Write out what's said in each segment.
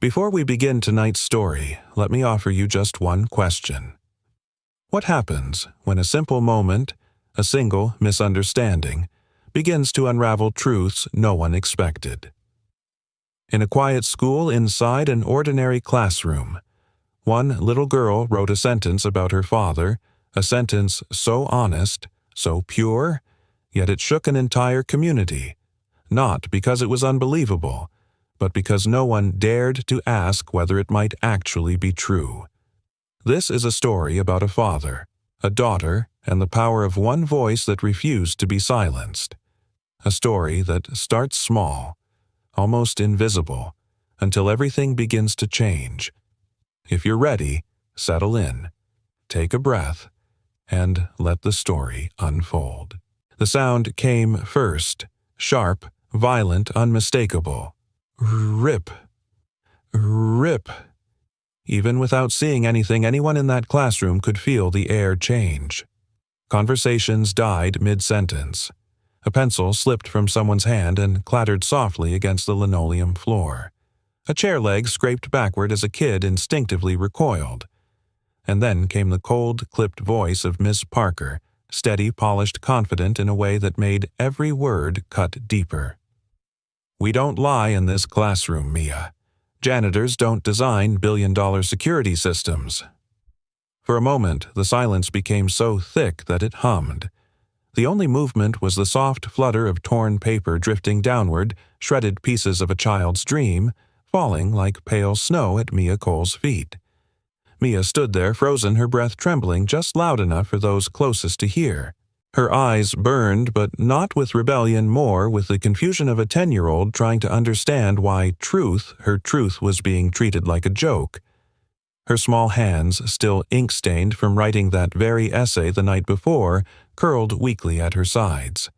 Before we begin tonight's story, let me offer you just one question. What happens when a simple moment, a single misunderstanding, begins to unravel truths no one expected? In a quiet school inside an ordinary classroom, one little girl wrote a sentence about her father, a sentence so honest, so pure, yet it shook an entire community, not because it was unbelievable, but because no one dared to ask whether it might actually be true. This is a story about a father, a daughter, and the power of one voice that refused to be silenced. A story that starts small, almost invisible, until everything begins to change. If you're ready, settle in, take a breath, and let the story unfold. The sound came first, sharp, violent, unmistakable. Rip. Rip. Even without seeing anything, anyone in that classroom could feel the air change. Conversations died mid-sentence. A pencil slipped from someone's hand and clattered softly against the linoleum floor. A chair leg scraped backward as a kid instinctively recoiled. And then came the cold, clipped voice of Miss Parker, steady, polished, confident in a way that made every word cut deeper. "We don't lie in this classroom, Mia. Janitors don't design billion-dollar security systems." For a moment, the silence became so thick that it hummed. The only movement was the soft flutter of torn paper drifting downward, shredded pieces of a child's dream, falling like pale snow at Mia Cole's feet. Mia stood there, frozen, her breath trembling just loud enough for those closest to hear. Her eyes burned, but not with rebellion, more with the confusion of a 10-year-old trying to understand why her truth was being treated like a joke. Her small hands, still ink-stained from writing that very essay the night before, curled weakly at her sides.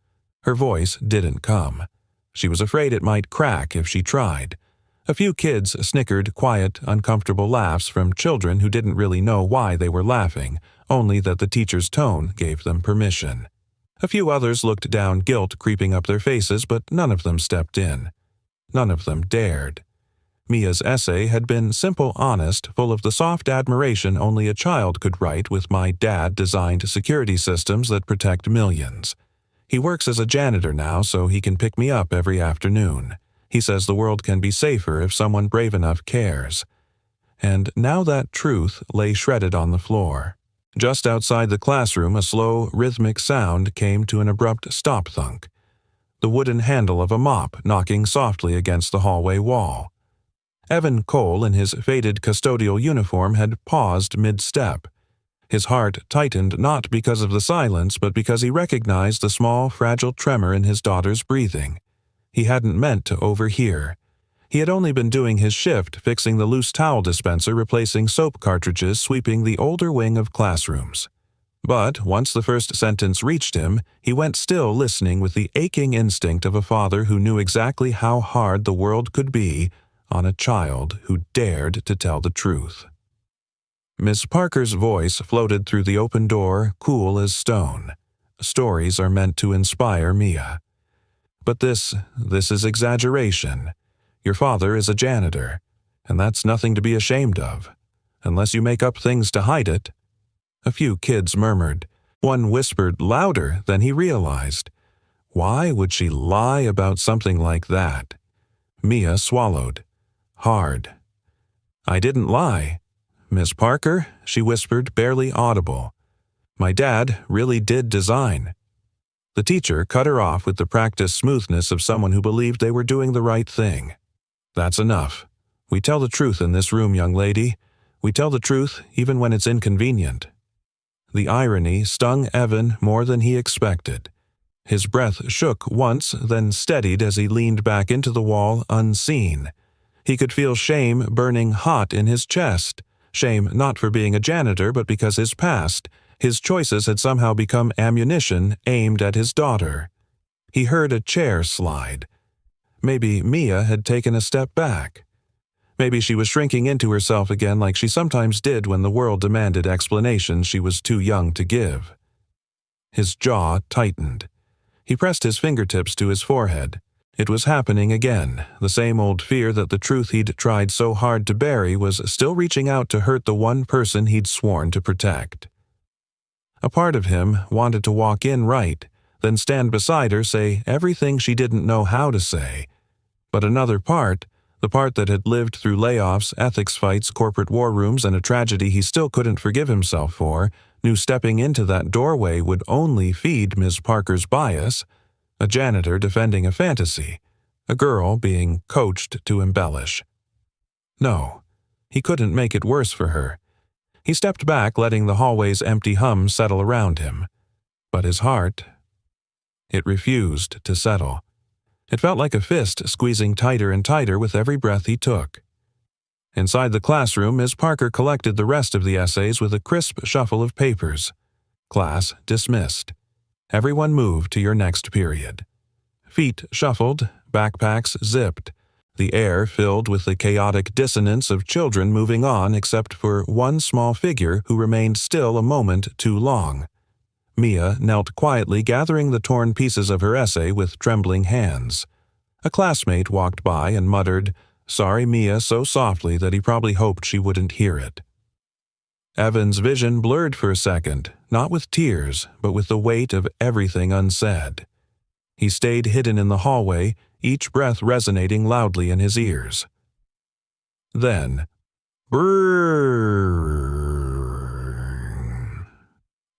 Her voice didn't come. She was afraid it might crack if she tried. A few kids snickered quiet, uncomfortable laughs from children who didn't really know why they were laughing, only that the teacher's tone gave them permission. A few others looked down, guilt creeping up their faces, but none of them stepped in. None of them dared. Mia's essay had been simple, honest, full of the soft admiration only a child could write with "My dad designed security systems that protect millions. He works as a janitor now so he can pick me up every afternoon. He says the world can be safer if someone brave enough cares." And now that truth lay shredded on the floor. Just outside the classroom, a slow, rhythmic sound came to an abrupt stop thunk. The wooden handle of a mop knocking softly against the hallway wall. Evan Cole, in his faded custodial uniform, had paused mid-step. His heart tightened not because of the silence, but because he recognized the small, fragile tremor in his daughter's breathing. He hadn't meant to overhear. He had only been doing his shift, fixing the loose towel dispenser, replacing soap cartridges, sweeping the older wing of classrooms. But once the first sentence reached him, he went still, listening with the aching instinct of a father who knew exactly how hard the world could be on a child who dared to tell the truth. Miss Parker's voice floated through the open door, cool as stone. "Stories are meant to inspire, Mia. But this is exaggeration. Your father is a janitor, and that's nothing to be ashamed of, unless you make up things to hide it." A few kids murmured. One whispered louder than he realized. Why would she lie about something like that? Mia swallowed. Hard. "I didn't lie. Miss Parker," she whispered, barely audible. "My dad really did design." The teacher cut her off with the practiced smoothness of someone who believed they were doing the right thing. "That's enough. We tell the truth in this room, young lady. We tell the truth even when it's inconvenient." The irony stung Evan more than he expected. His breath shook once, then steadied as he leaned back into the wall, unseen. He could feel shame burning hot in his chest. Shame not for being a janitor, but because his past, his choices had somehow become ammunition aimed at his daughter. He heard a chair slide. Maybe Mia had taken a step back. Maybe she was shrinking into herself again like she sometimes did when the world demanded explanations she was too young to give. His jaw tightened. He pressed his fingertips to his forehead. It was happening again. The same old fear that the truth he'd tried so hard to bury was still reaching out to hurt the one person he'd sworn to protect. A part of him wanted to walk in right, then stand beside her, say everything she didn't know how to say. But another part, the part that had lived through layoffs, ethics fights, corporate war rooms, and a tragedy he still couldn't forgive himself for, knew stepping into that doorway would only feed Ms. Parker's bias, a janitor defending a fantasy, a girl being coached to embellish. No, he couldn't make it worse for her. He stepped back, letting the hallway's empty hum settle around him. But his heart, it refused to settle. It felt like a fist squeezing tighter and tighter with every breath he took. Inside the classroom, Ms. Parker collected the rest of the essays with a crisp shuffle of papers. Class dismissed. Everyone moved to your next period. Feet shuffled, backpacks zipped. The air filled with the chaotic dissonance of children moving on except for one small figure who remained still a moment too long. Mia knelt quietly, gathering the torn pieces of her essay with trembling hands. A classmate walked by and muttered, "Sorry, Mia," so softly that he probably hoped she wouldn't hear it. Evan's vision blurred for a second, not with tears, but with the weight of everything unsaid. He stayed hidden in the hallway, each breath resonating loudly in his ears. Then, brrrr.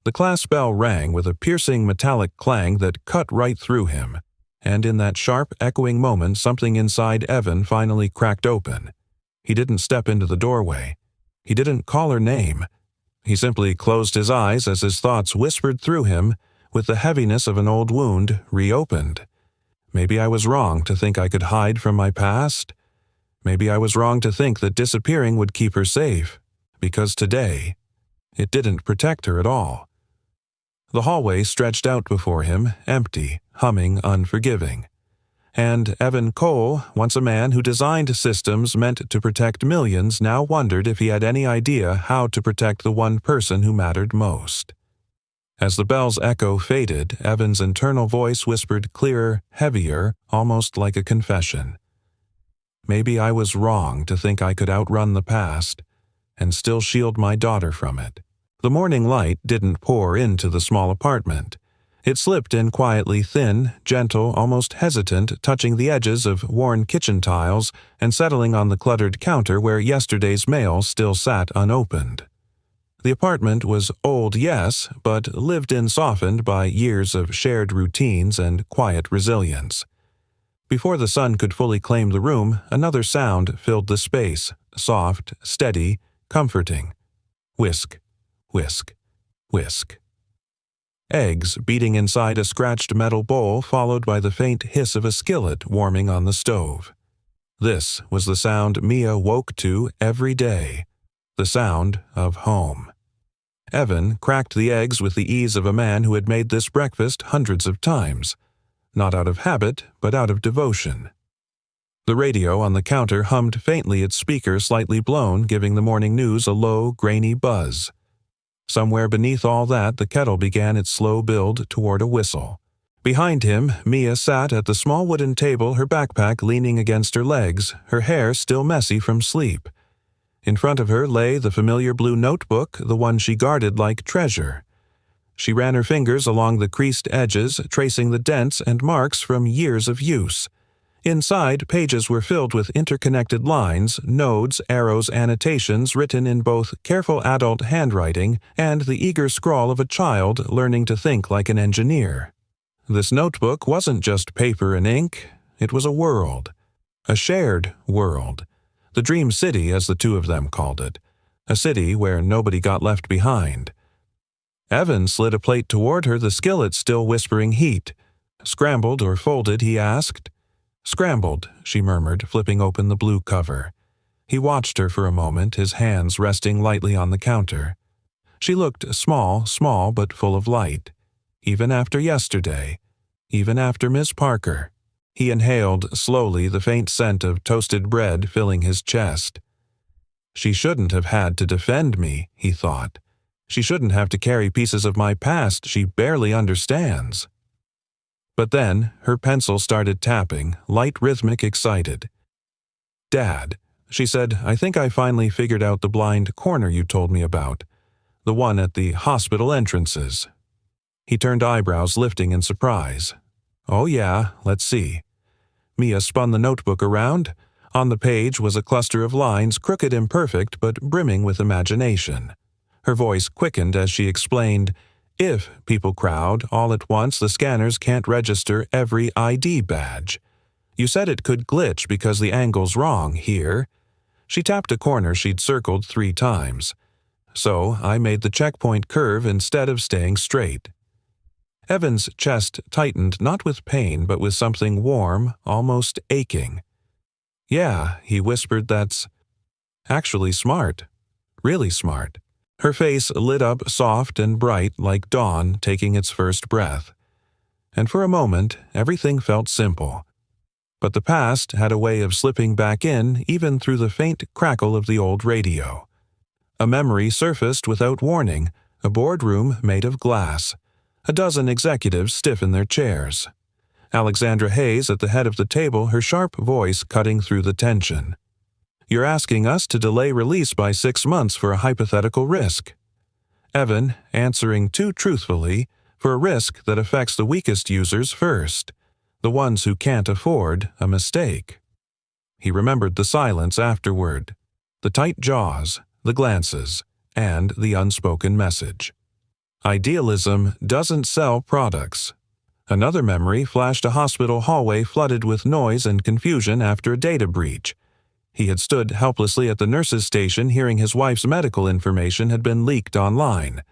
The class bell rang with a piercing metallic clang that cut right through him, and in that sharp, echoing moment something inside Evan finally cracked open. He didn't step into the doorway. He didn't call her name. He simply closed his eyes as his thoughts whispered through him, with the heaviness of an old wound reopened. Maybe I was wrong to think I could hide from my past. Maybe I was wrong to think that disappearing would keep her safe, because today, it didn't protect her at all. The hallway stretched out before him, empty, humming, unforgiving. And Evan Cole, once a man who designed systems meant to protect millions, now wondered if he had any idea how to protect the one person who mattered most. As the bell's echo faded, Evan's internal voice whispered clearer, heavier, almost like a confession. Maybe I was wrong to think I could outrun the past and still shield my daughter from it. The morning light didn't pour into the small apartment. It slipped in quietly, thin, gentle, almost hesitant, touching the edges of worn kitchen tiles and settling on the cluttered counter where yesterday's mail still sat unopened. The apartment was old, yes, but lived in, softened by years of shared routines and quiet resilience. Before the sun could fully claim the room, another sound filled the space, soft, steady, comforting. Whisk, whisk, whisk. Eggs beating inside a scratched metal bowl, followed by the faint hiss of a skillet warming on the stove. This was the sound Mia woke to every day, the sound of home. Evan cracked the eggs with the ease of a man who had made this breakfast hundreds of times, not out of habit, but out of devotion. The radio on the counter hummed faintly, its speaker slightly blown, giving the morning news a low, grainy buzz. Somewhere beneath all that, the kettle began its slow build toward a whistle. Behind him, Mia sat at the small wooden table, her backpack leaning against her legs, her hair still messy from sleep. In front of her lay the familiar blue notebook, the one she guarded like treasure. She ran her fingers along the creased edges, tracing the dents and marks from years of use. Inside, pages were filled with interconnected lines, nodes, arrows, annotations written in both careful adult handwriting and the eager scrawl of a child learning to think like an engineer. This notebook wasn't just paper and ink. It was a world. A shared world. The Dream City, as the two of them called it. A city where nobody got left behind. Evan slid a plate toward her, the skillet still whispering heat. "Scrambled or folded?" he asked. "Scrambled," she murmured, flipping open the blue cover. He watched her for a moment, his hands resting lightly on the counter. She looked small, but full of light. Even after yesterday. Even after Miss Parker. He inhaled slowly, the faint scent of toasted bread filling his chest. She shouldn't have had to defend me, he thought. She shouldn't have to carry pieces of my past she barely understands. But then her pencil started tapping, light, rhythmic, excited. "Dad," she said, "I think I finally figured out the blind corner you told me about. The one at the hospital entrances." He turned, eyebrows lifting in surprise. "Oh yeah, let's see." Mia spun the notebook around. On the page was a cluster of lines, crooked, imperfect, but brimming with imagination. Her voice quickened as she explained, "If people crowd all at once, the scanners can't register every ID badge. You said it could glitch because the angle's wrong here." She tapped a corner she'd circled 3 times. "So I made the checkpoint curve instead of staying straight." Evan's chest tightened, not with pain, but with something warm, almost aching. "Yeah," he whispered, "that's actually smart. Really smart." Her face lit up soft and bright like dawn taking its first breath. And for a moment, everything felt simple. But the past had a way of slipping back in even through the faint crackle of the old radio. A memory surfaced without warning, a boardroom made of glass. A dozen executives stiff in their chairs. Alexandra Hayes at the head of the table, her sharp voice cutting through the tension. "You're asking us to delay release by 6 months for a hypothetical risk." Evan answering too truthfully, for a risk that affects the weakest users first, the ones who can't afford a mistake. He remembered the silence afterward, the tight jaws, the glances, and the unspoken message. Idealism doesn't sell products. Another memory flashed, a hospital hallway flooded with noise and confusion after a data breach. He had stood helplessly at the nurse's station hearing his wife's medical information had been leaked online.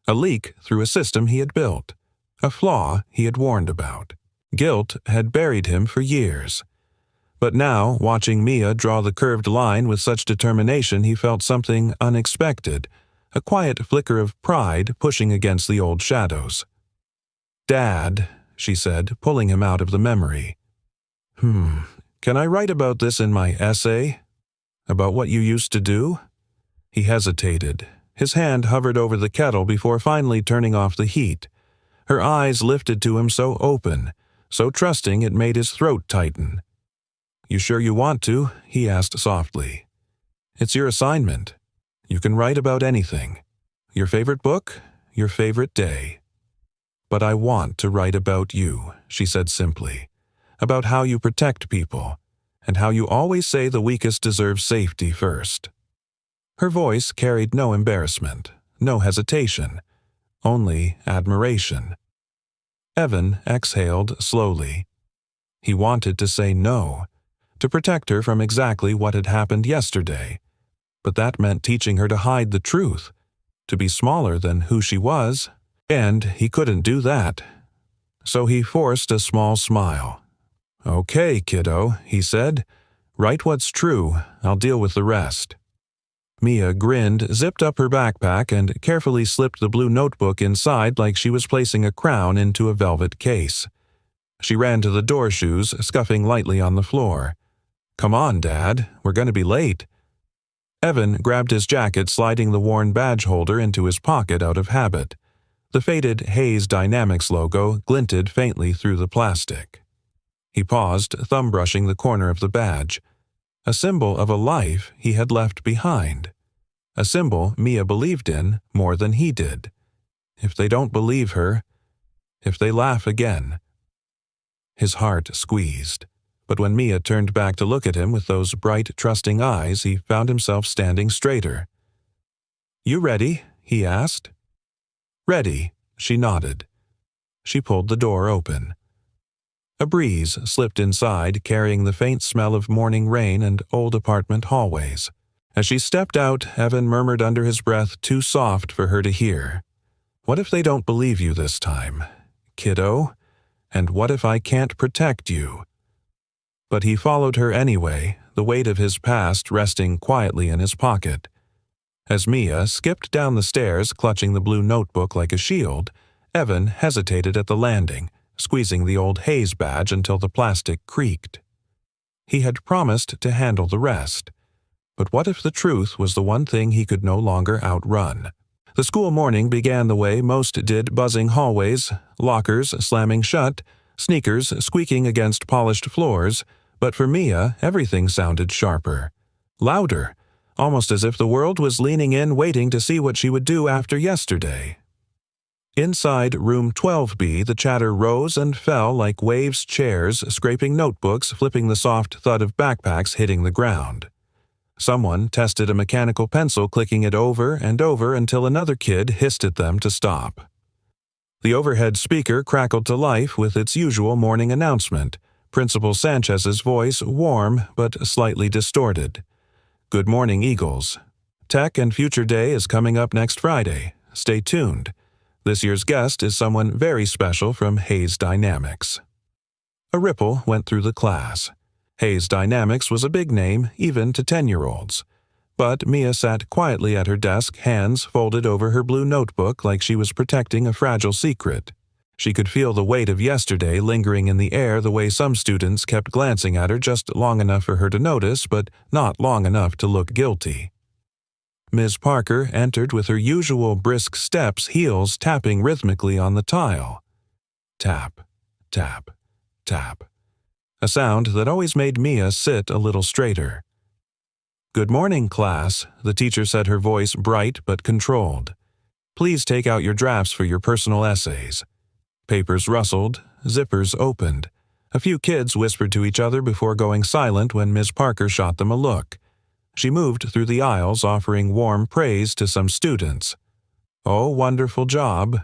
A leak through a system he had built. A flaw he had warned about. Guilt had buried him for years. But now, watching Mia draw the curved line with such determination, he felt something unexpected, a quiet flicker of pride pushing against the old shadows. "Dad," she said, pulling him out of the memory. Can I write about this in my essay? About what you used to do?" He hesitated. His hand hovered over the kettle before finally turning off the heat. Her eyes lifted to him so open, so trusting it made his throat tighten. "You sure you want to?" he asked softly. "It's your assignment. You can write about anything. Your favorite book, your favorite day." "But I want to write about you," she said simply. "About how you protect people, and how you always say the weakest deserve safety first." Her voice carried no embarrassment, no hesitation, only admiration. Evan exhaled slowly. He wanted to say no, to protect her from exactly what had happened yesterday, but that meant teaching her to hide the truth, to be smaller than who she was, and he couldn't do that. So he forced a small smile. "Okay, kiddo," he said. "Write what's true. I'll deal with the rest." Mia grinned, zipped up her backpack, and carefully slipped the blue notebook inside like she was placing a crown into a velvet case. She ran to the door shoes, scuffing lightly on the floor. "Come on, Dad. We're going to be late." Evan grabbed his jacket, sliding the worn badge holder into his pocket out of habit. The faded Hayes Dynamics logo glinted faintly through the plastic. He paused, thumb brushing the corner of the badge. A symbol of a life he had left behind. A symbol Mia believed in more than he did. If they don't believe her, if they laugh again. His heart squeezed. But when Mia turned back to look at him with those bright, trusting eyes, he found himself standing straighter. "You ready?" he asked. "Ready," she nodded. She pulled the door open. A breeze slipped inside, carrying the faint smell of morning rain and old apartment hallways. As she stepped out, Evan murmured under his breath, too soft for her to hear. "What if they don't believe you this time, kiddo? And what if I can't protect you?" But he followed her anyway, the weight of his past resting quietly in his pocket. As Mia skipped down the stairs, clutching the blue notebook like a shield, Evan hesitated at the landing, squeezing the old Hayes badge until the plastic creaked. He had promised to handle the rest. But what if the truth was the one thing he could no longer outrun? The school morning began the way most did, buzzing hallways, lockers slamming shut, sneakers squeaking against polished floors, but for Mia, everything sounded sharper, louder, almost as if the world was leaning in waiting to see what she would do after yesterday. Inside room 12B, the chatter rose and fell like waves, chairs, scraping notebooks, flipping the soft thud of backpacks hitting the ground. Someone tested a mechanical pencil, clicking it over and over until another kid hissed at them to stop. The overhead speaker crackled to life with its usual morning announcement, Principal Sanchez's voice warm but slightly distorted. "Good morning, Eagles. Tech and Future Day is coming up next Friday. Stay tuned. This year's guest is someone very special from Hayes Dynamics." A ripple went through the class. Hayes Dynamics was a big name, even to 10-year-olds. But Mia sat quietly at her desk, hands folded over her blue notebook like she was protecting a fragile secret. She could feel the weight of yesterday lingering in the air, the way some students kept glancing at her just long enough for her to notice, but not long enough to look guilty. Ms. Parker entered with her usual brisk steps, heels tapping rhythmically on the tile. Tap, tap, tap. A sound that always made Mia sit a little straighter. "Good morning, class," the teacher said, her voice bright but controlled. "Please take out your drafts for your personal essays." Papers rustled, zippers opened. A few kids whispered to each other before going silent when Ms. Parker shot them a look. She moved through the aisles, offering warm praise to some students. "Oh, wonderful job.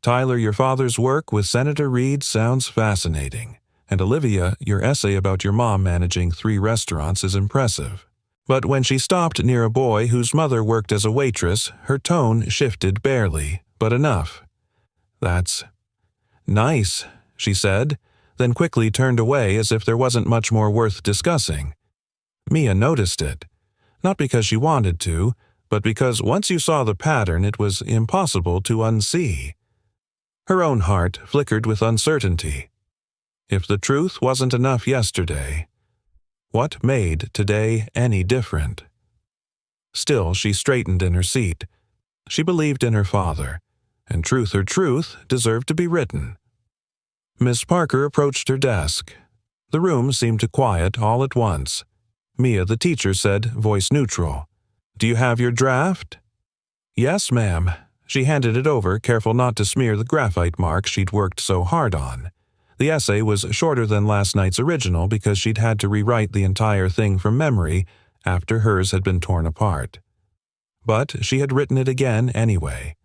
Tyler, your father's work with Senator Reed sounds fascinating. And Olivia, your essay about your mom managing 3 restaurants is impressive." But when she stopped near a boy whose mother worked as a waitress, her tone shifted barely, but enough. "That's nice," she said, then quickly turned away as if there wasn't much more worth discussing. Mia noticed it. Not because she wanted to, but because once you saw the pattern, it was impossible to unsee. Her own heart flickered with uncertainty. If the truth wasn't enough yesterday, what made today any different? Still, she straightened in her seat. She believed in her father, and her truth deserved to be written. Miss Parker approached her desk. The room seemed to quiet all at once. Mia, the teacher, said, voice neutral, "Do you have your draft?" "Yes, ma'am." She handed it over, careful not to smear the graphite mark she'd worked so hard on. The essay was shorter than last night's original because she'd had to rewrite the entire thing from memory after hers had been torn apart. But she had written it again anyway.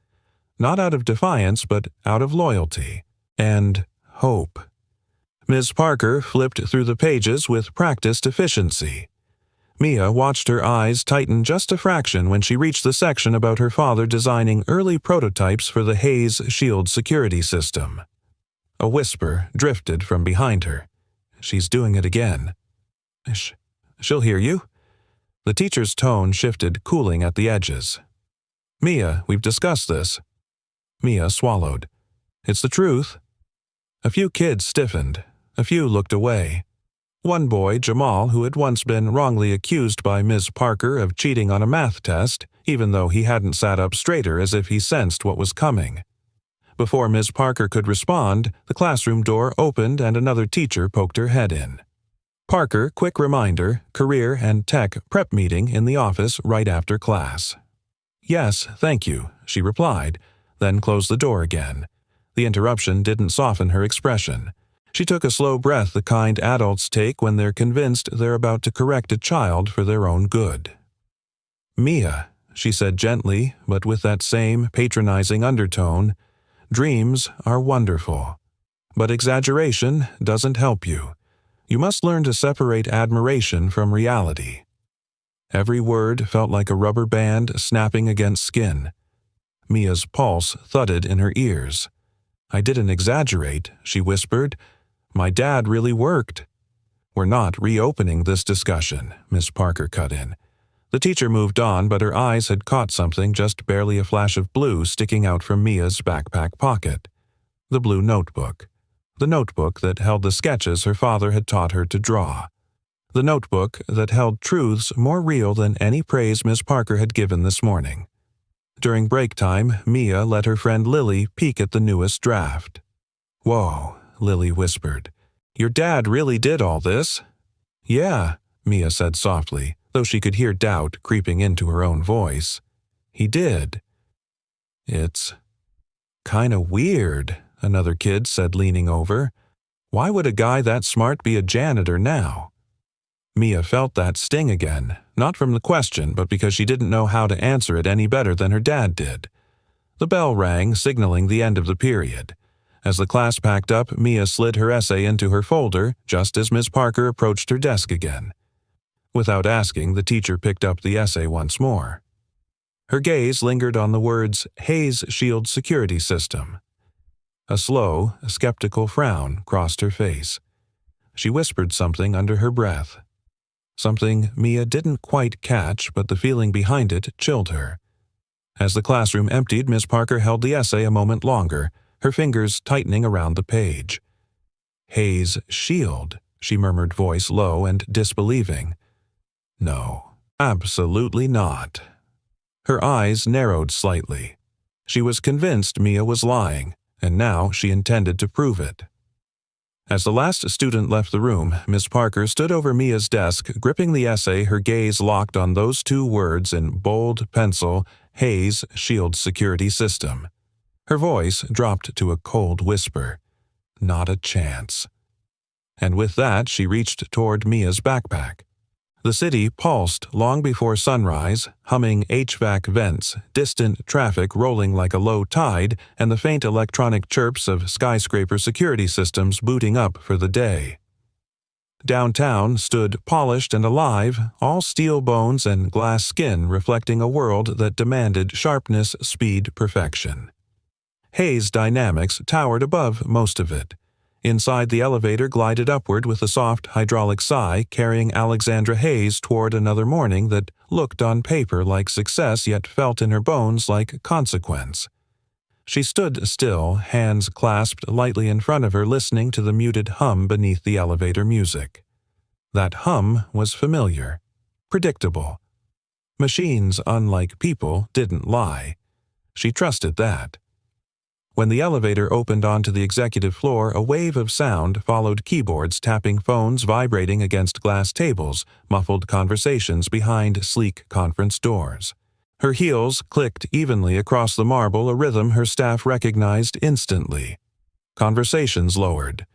Not out of defiance, but out of loyalty and hope. Ms. Parker flipped through the pages with practiced efficiency. Mia watched her eyes tighten just a fraction when she reached the section about her father designing early prototypes for the Hayes Shield security system. A whisper drifted from behind her. "She's doing it again." She'll hear you." The teacher's tone shifted, cooling at the edges. "Mia, we've discussed this." Mia swallowed. "It's the truth." A few kids stiffened. A few looked away. One boy, Jamal, who had once been wrongly accused by Ms. Parker of cheating on a math test, even though he hadn't sat up straighter as if he sensed what was coming. Before Ms. Parker could respond, the classroom door opened and another teacher poked her head in. "Parker, quick reminder, career and tech prep meeting in the office right after class." "Yes, thank you," she replied, then closed the door again. The interruption didn't soften her expression. She took a slow breath, the kind adults take when they're convinced they're about to correct a child for their own good. "Mia," she said gently, but with that same patronizing undertone, "dreams are wonderful. But exaggeration doesn't help you. You must learn to separate admiration from reality." Every word felt like a rubber band snapping against skin. Mia's pulse thudded in her ears. "I didn't exaggerate," she whispered. "My dad really worked." "We're not reopening this discussion," Miss Parker cut in. The teacher moved on, but her eyes had caught something, just barely a flash of blue sticking out from Mia's backpack pocket. The blue notebook. The notebook that held the sketches her father had taught her to draw. The notebook that held truths more real than any praise Miss Parker had given this morning. During break time, Mia let her friend Lily peek at the newest draft. Whoa, Lily whispered. "Your dad really did all this?" "Yeah," Mia said softly, though she could hear doubt creeping into her own voice. "He did." "It's kinda weird," another kid said, leaning over. "Why would a guy that smart be a janitor now?" Mia felt that sting again, not from the question, but because she didn't know how to answer it any better than her dad did. The bell rang, signaling the end of the period. As the class packed up, Mia slid her essay into her folder just as Miss Parker approached her desk again. Without asking, the teacher picked up the essay once more. Her gaze lingered on the words, "Hayes Shield Security System." A slow, skeptical frown crossed her face. She whispered something under her breath. Something Mia didn't quite catch, but the feeling behind it chilled her. As the classroom emptied, Miss Parker held the essay a moment longer, her fingers tightening around the page. "Hayes Shield," she murmured, voice low and disbelieving. "No, absolutely not." Her eyes narrowed slightly. She was convinced Mia was lying, and now she intended to prove it. As the last student left the room, Miss Parker stood over Mia's desk, gripping the essay, her gaze locked on those two words in bold pencil, "Hayes Shield Security System." Her voice dropped to a cold whisper. "Not a chance." And with that, she reached toward Mia's backpack. The city pulsed long before sunrise, humming HVAC vents, distant traffic rolling like a low tide, and the faint electronic chirps of skyscraper security systems booting up for the day. Downtown stood polished and alive, all steel bones and glass skin reflecting a world that demanded sharpness, speed, perfection. Hayes Dynamics towered above most of it. Inside, the elevator glided upward with a soft hydraulic sigh, carrying Alexandra Hayes toward another morning that looked on paper like success yet felt in her bones like consequence. She stood still, hands clasped lightly in front of her, listening to the muted hum beneath the elevator music. That hum was familiar, predictable. Machines, unlike people, didn't lie. She trusted that. When the elevator opened onto the executive floor, a wave of sound followed keyboards tapping, phones vibrating against glass tables, muffled conversations behind sleek conference doors. Her heels clicked evenly across the marble, a rhythm her staff recognized instantly. Conversations lowered.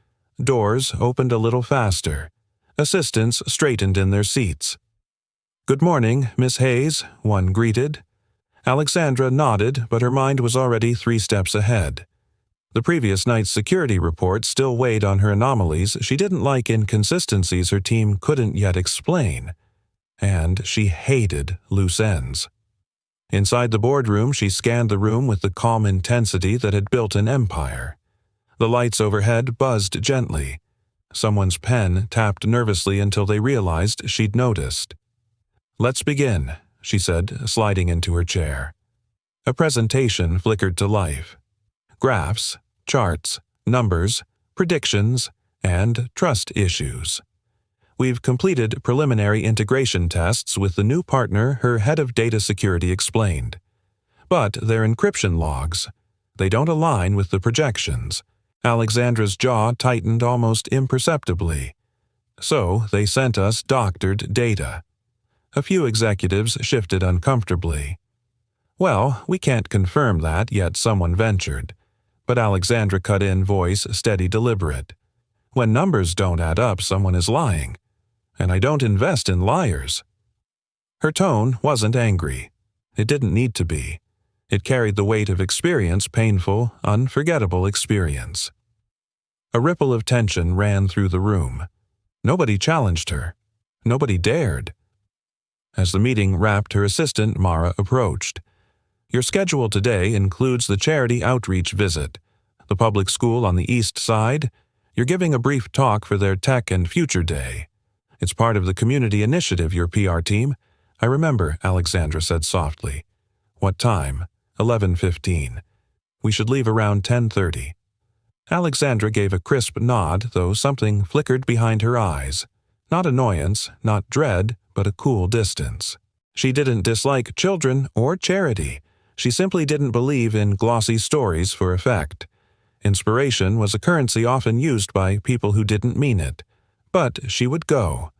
Doors opened a little faster. Assistants straightened in their seats. "Good morning, Miss Hayes," one greeted. Alexandra nodded, but her mind was already 3 steps ahead. The previous night's security report still weighed on her anomalies. She didn't like inconsistencies her team couldn't yet explain. And she hated loose ends. Inside the boardroom, she scanned the room with the calm intensity that had built an empire. The lights overhead buzzed gently. Someone's pen tapped nervously until they realized she'd noticed. "Let's begin," she said, sliding into her chair. A presentation flickered to life. Graphs, charts, numbers, predictions, and trust issues. "We've completed preliminary integration tests with the new partner," her head of data security explained. "But they're encryption logs. They don't align with the projections." Alexandra's jaw tightened almost imperceptibly. "So they sent us doctored data." A few executives shifted uncomfortably. "Well, we can't confirm that," yet someone ventured. But Alexandra cut in, voice steady, deliberate. "When numbers don't add up, someone is lying. And I don't invest in liars." Her tone wasn't angry. It didn't need to be. It carried the weight of experience, painful, unforgettable experience. A ripple of tension ran through the room. Nobody challenged her. Nobody dared. As the meeting wrapped, her assistant, Mara, approached. "Your schedule today includes the charity outreach visit, the public school on the east side. You're giving a brief talk for their Tech and Future Day. It's part of the community initiative, your PR team." "I remember," Alexandra said softly. "What time?" 11:15. "We should leave around 10:30. Alexandra gave a crisp nod, though something flickered behind her eyes. Not annoyance, not dread, but a cool distance. She didn't dislike children or charity. She simply didn't believe in glossy stories for effect. Inspiration was a currency often used by people who didn't mean it, but she would go,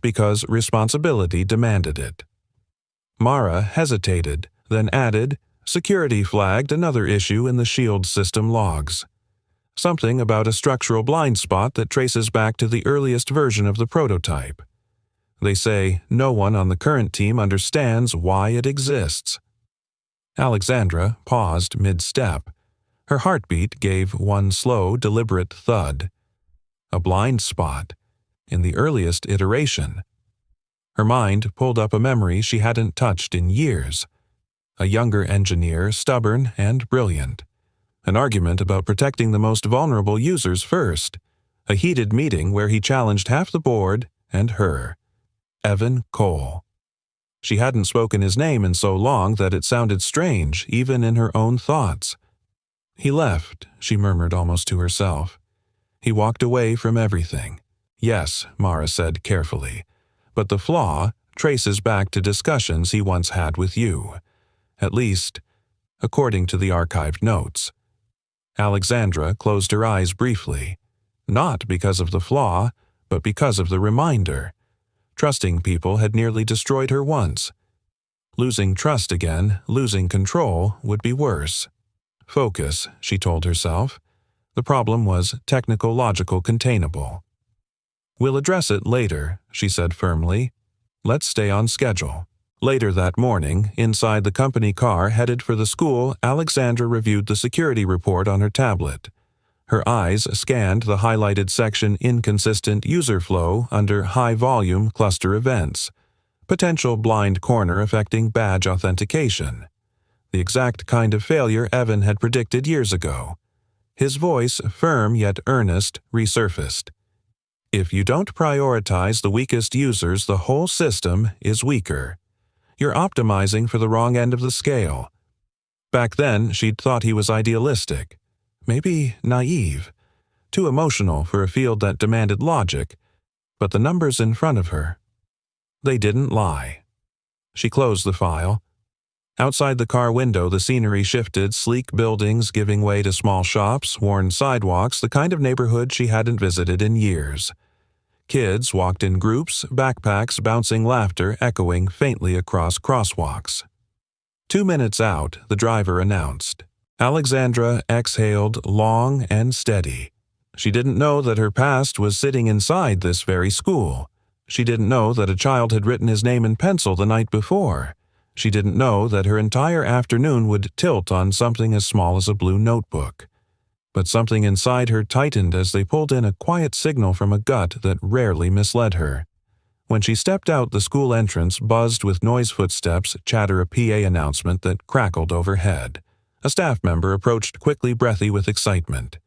because responsibility demanded it. Mara hesitated, then added, "Security flagged another issue in the SHIELD system logs. Something about a structural blind spot that traces back to the earliest version of the prototype. They say no one on the current team understands why it exists." Alexandra paused mid-step. Her heartbeat gave one slow, deliberate thud. A blind spot. In the earliest iteration. Her mind pulled up a memory she hadn't touched in years. A younger engineer, stubborn and brilliant. An argument about protecting the most vulnerable users first. A heated meeting where he challenged half the board and her. Evan Cole. She hadn't spoken his name in so long that it sounded strange, even in her own thoughts. "He left," she murmured almost to herself. "He walked away from everything." "Yes," Mara said carefully, "but the flaw traces back to discussions he once had with you. At least, according to the archived notes." Alexandra closed her eyes briefly, not because of the flaw, but because of the reminder. Trusting people had nearly destroyed her once. Losing trust again, losing control, would be worse. Focus, she told herself. The problem was technical-logical containable. "We'll address it later," she said firmly. "Let's stay on schedule." Later that morning, inside the company car headed for the school, Alexandra reviewed the security report on her tablet. Her eyes scanned the highlighted section Inconsistent User Flow under High Volume Cluster Events, potential blind corner affecting badge authentication. The exact kind of failure Evan had predicted years ago. His voice, firm yet earnest, resurfaced. "If you don't prioritize the weakest users, the whole system is weaker. You're optimizing for the wrong end of the scale." Back then, she'd thought he was idealistic. Maybe naive. Too emotional for a field that demanded logic. But the numbers in front of her, they didn't lie. She closed the file. Outside the car window, the scenery shifted, sleek buildings giving way to small shops, worn sidewalks, the kind of neighborhood she hadn't visited in years. Kids walked in groups, backpacks bouncing laughter echoing faintly across crosswalks. 2 minutes out, the driver announced. Alexandra exhaled long and steady. She didn't know that her past was sitting inside this very school. She didn't know that a child had written his name in pencil the night before. She didn't know that her entire afternoon would tilt on something as small as a blue notebook. But something inside her tightened as they pulled in a quiet signal from a gut that rarely misled her. When she stepped out, the school entrance buzzed with noise footsteps, chatter a PA announcement that crackled overhead. A staff member approached quickly, breathy with excitement.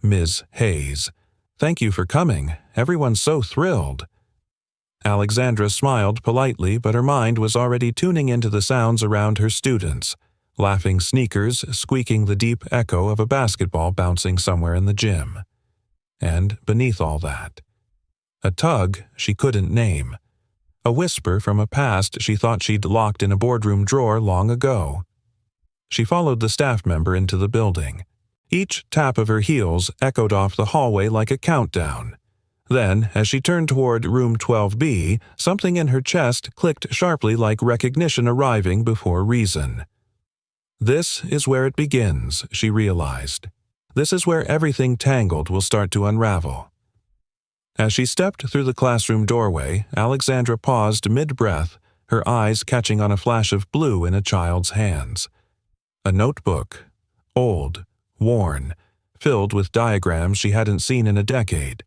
"Ms. Hayes, thank you for coming. Everyone's so thrilled." Alexandra smiled politely, but her mind was already tuning into the sounds around her students. Laughing sneakers squeaking the deep echo of a basketball bouncing somewhere in the gym. And beneath all that, a tug she couldn't name. A whisper from a past she thought she'd locked in a boardroom drawer long ago. She followed the staff member into the building. Each tap of her heels echoed off the hallway like a countdown. Then, as she turned toward room 12B, something in her chest clicked sharply like recognition arriving before reason. This is where it begins, she realized. This is where everything tangled will start to unravel. As she stepped through the classroom doorway, Alexandra paused mid-breath, her eyes catching on a flash of blue in a child's hands. A notebook, old, worn, filled with diagrams she hadn't seen in a decade.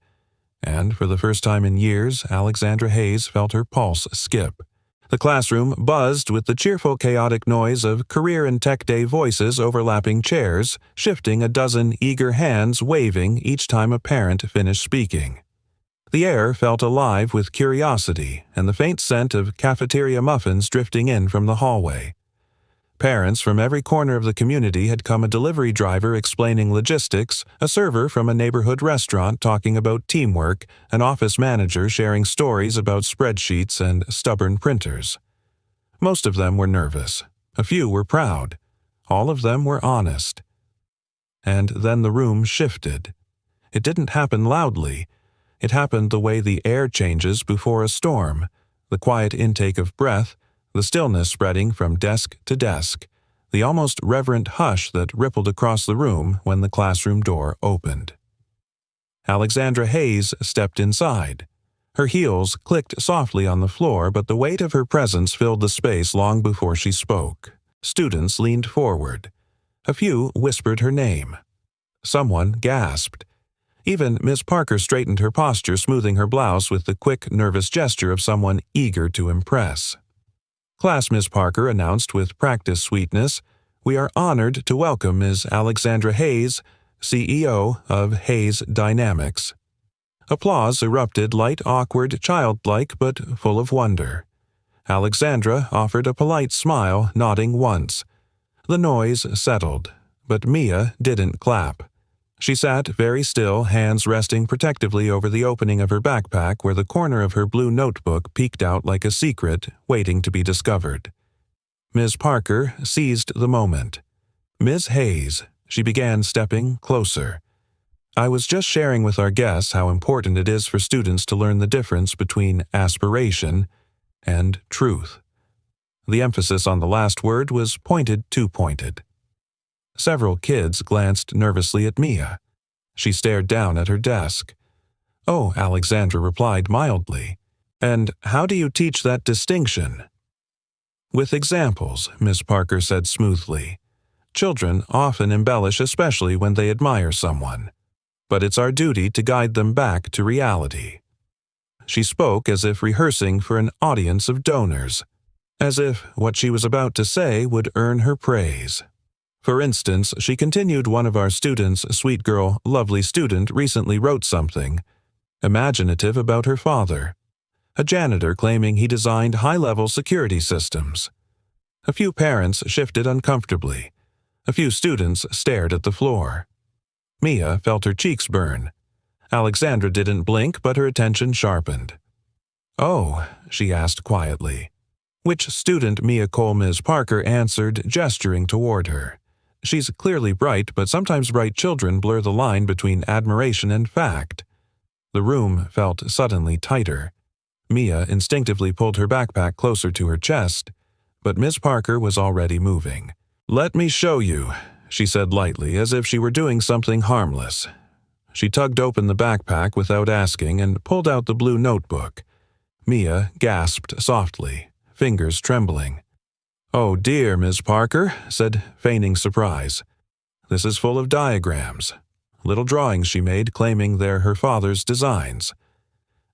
And for the first time in years, Alexandra Hayes felt her pulse skip. The classroom buzzed with the cheerful, chaotic noise of career and tech day voices overlapping chairs, shifting a dozen eager hands waving each time a parent finished speaking. The air felt alive with curiosity and the faint scent of cafeteria muffins drifting in from the hallway. Parents from every corner of the community had come, a delivery driver explaining logistics, a server from a neighborhood restaurant talking about teamwork, an office manager sharing stories about spreadsheets and stubborn printers. Most of them were nervous. A few were proud. All of them were honest. and then the room shifted. It didn't happen loudly. It happened the way the air changes before a storm, the quiet intake of breath, the stillness spreading from desk to desk, the almost reverent hush that rippled across the room when the classroom door opened. Alexandra Hayes stepped inside. Her heels clicked softly on the floor, but the weight of her presence filled the space long before she spoke. Students leaned forward. A few whispered her name. Someone gasped. Even Miss Parker straightened her posture, smoothing her blouse with the quick, nervous gesture of someone eager to impress. "Class," Miss Parker announced with practiced sweetness, "we are honored to welcome Ms. Alexandra Hayes, CEO of Hayes Dynamics." Applause erupted, light, awkward, childlike, but full of wonder. Alexandra offered a polite smile, nodding once. The noise settled, but Mia didn't clap. She sat very still, hands resting protectively over the opening of her backpack where the corner of her blue notebook peeked out like a secret, waiting to be discovered. Ms. Parker seized the moment. "Ms. Hayes," she began, stepping closer. "I was just sharing with our guests how important it is for students to learn the difference between aspiration and truth." The emphasis on the last word was pointed too pointed. Several kids glanced nervously at Mia. She stared down at her desk. "Oh," Alexandra replied mildly. "And how do you teach that distinction?" "With examples," Miss Parker said smoothly. "Children often embellish, especially when they admire someone. But it's our duty to guide them back to reality." She spoke as if rehearsing for an audience of donors, as if what she was about to say would earn her praise. "For instance," she continued, "one of our students, sweet girl, lovely student, recently wrote something imaginative about her father. A janitor claiming he designed high-level security systems. A few parents shifted uncomfortably. A few students stared at the floor. Mia felt her cheeks burn. Alexandra didn't blink, but her attention sharpened. "Oh," she asked quietly. "Which student?" Mia Cole. Ms. Parker answered, gesturing toward her. "She's clearly bright, but sometimes bright children blur the line between admiration and fact." The room felt suddenly tighter. Mia instinctively pulled her backpack closer to her chest, but Miss Parker was already moving. "Let me show you," she said lightly, as if she were doing something harmless. She tugged open the backpack without asking and pulled out the blue notebook. Mia gasped softly, fingers trembling. "Oh dear, Miss Parker," said, feigning surprise. "This is full of diagrams. Little drawings she made claiming they're her father's designs."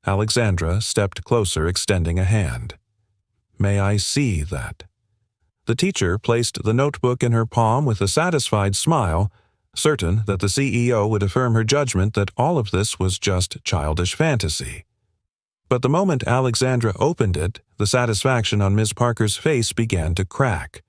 Alexandra stepped closer, extending a hand. "May I see that?" The teacher placed the notebook in her palm with a satisfied smile, certain that the CEO would affirm her judgment that all of this was just childish fantasy. But the moment Alexandra opened it, the satisfaction on Miss Parker's face began to crack.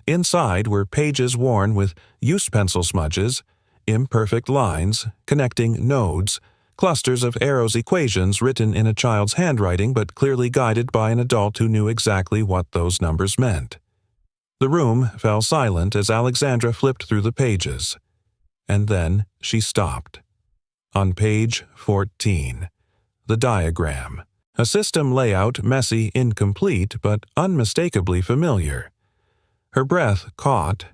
Inside were pages worn with use pencil smudges, imperfect lines, connecting nodes, clusters of arrows, equations written in a child's handwriting but clearly guided by an adult who knew exactly what those numbers meant. The room fell silent as Alexandra flipped through the pages. And then she stopped. On page 14. The diagram. A system layout messy, incomplete, but unmistakably familiar. Her breath caught,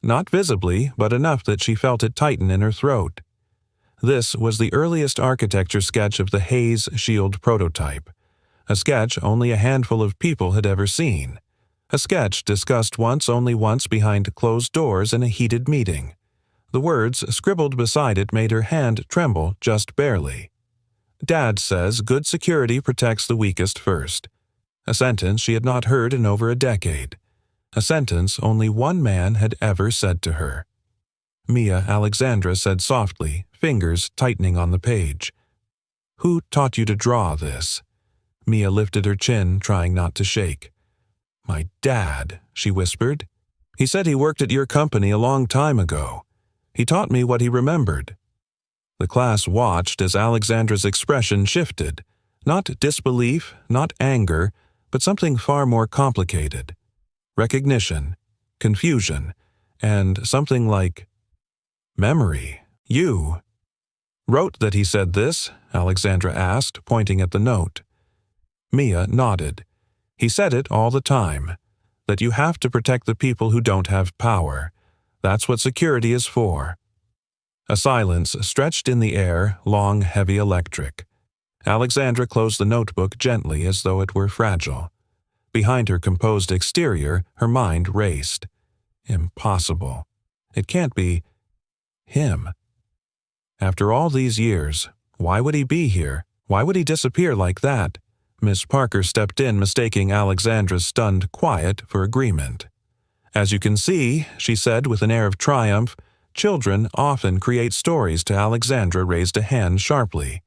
not visibly, but enough that she felt it tighten in her throat. This was the earliest architecture sketch of the Hayes Shield prototype, a sketch only a handful of people had ever seen, a sketch discussed only once behind closed doors in a heated meeting. The words scribbled beside it made her hand tremble just barely. "Dad says good security protects the weakest first." A sentence she had not heard in over a decade. A sentence only one man had ever said to her. Mia Alexandra said softly, fingers tightening on the page. "Who taught you to draw this?" Mia lifted her chin, trying not to shake. "My dad," she whispered. "He said he worked at your company a long time ago. He taught me what he remembered." The class watched as Alexandra's expression shifted. Not disbelief, not anger, but something far more complicated. Recognition, confusion, and something like Memory. You. Wrote that he said this? Alexandra asked, pointing at the note. Mia nodded. He said it all the time. That you have to protect the people who don't have power. That's what security is for. A silence stretched in the air, long, heavy electric. Alexandra closed the notebook gently as though it were fragile. Behind her composed exterior, her mind raced. Impossible. It can't be him. After all these years, why would he be here? Why would he disappear like that? Miss Parker stepped in, mistaking Alexandra's stunned quiet for agreement. As you can see, she said with an air of triumph, children often create stories. To Alexandra raised a hand sharply.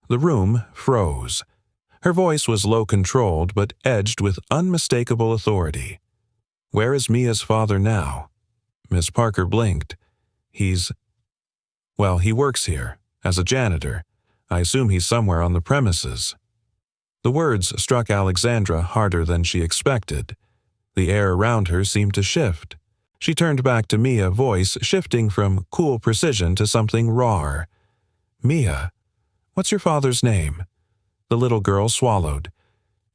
The room froze. Her voice was low-controlled but edged with unmistakable authority. Where is Mia's father now? Miss Parker blinked. Well, he works here, as a janitor. I assume he's somewhere on the premises. The words struck Alexandra harder than she expected. The air around her seemed to shift. She turned back to Mia, voice shifting from cool precision to something raw. Mia, what's your father's name? The little girl swallowed.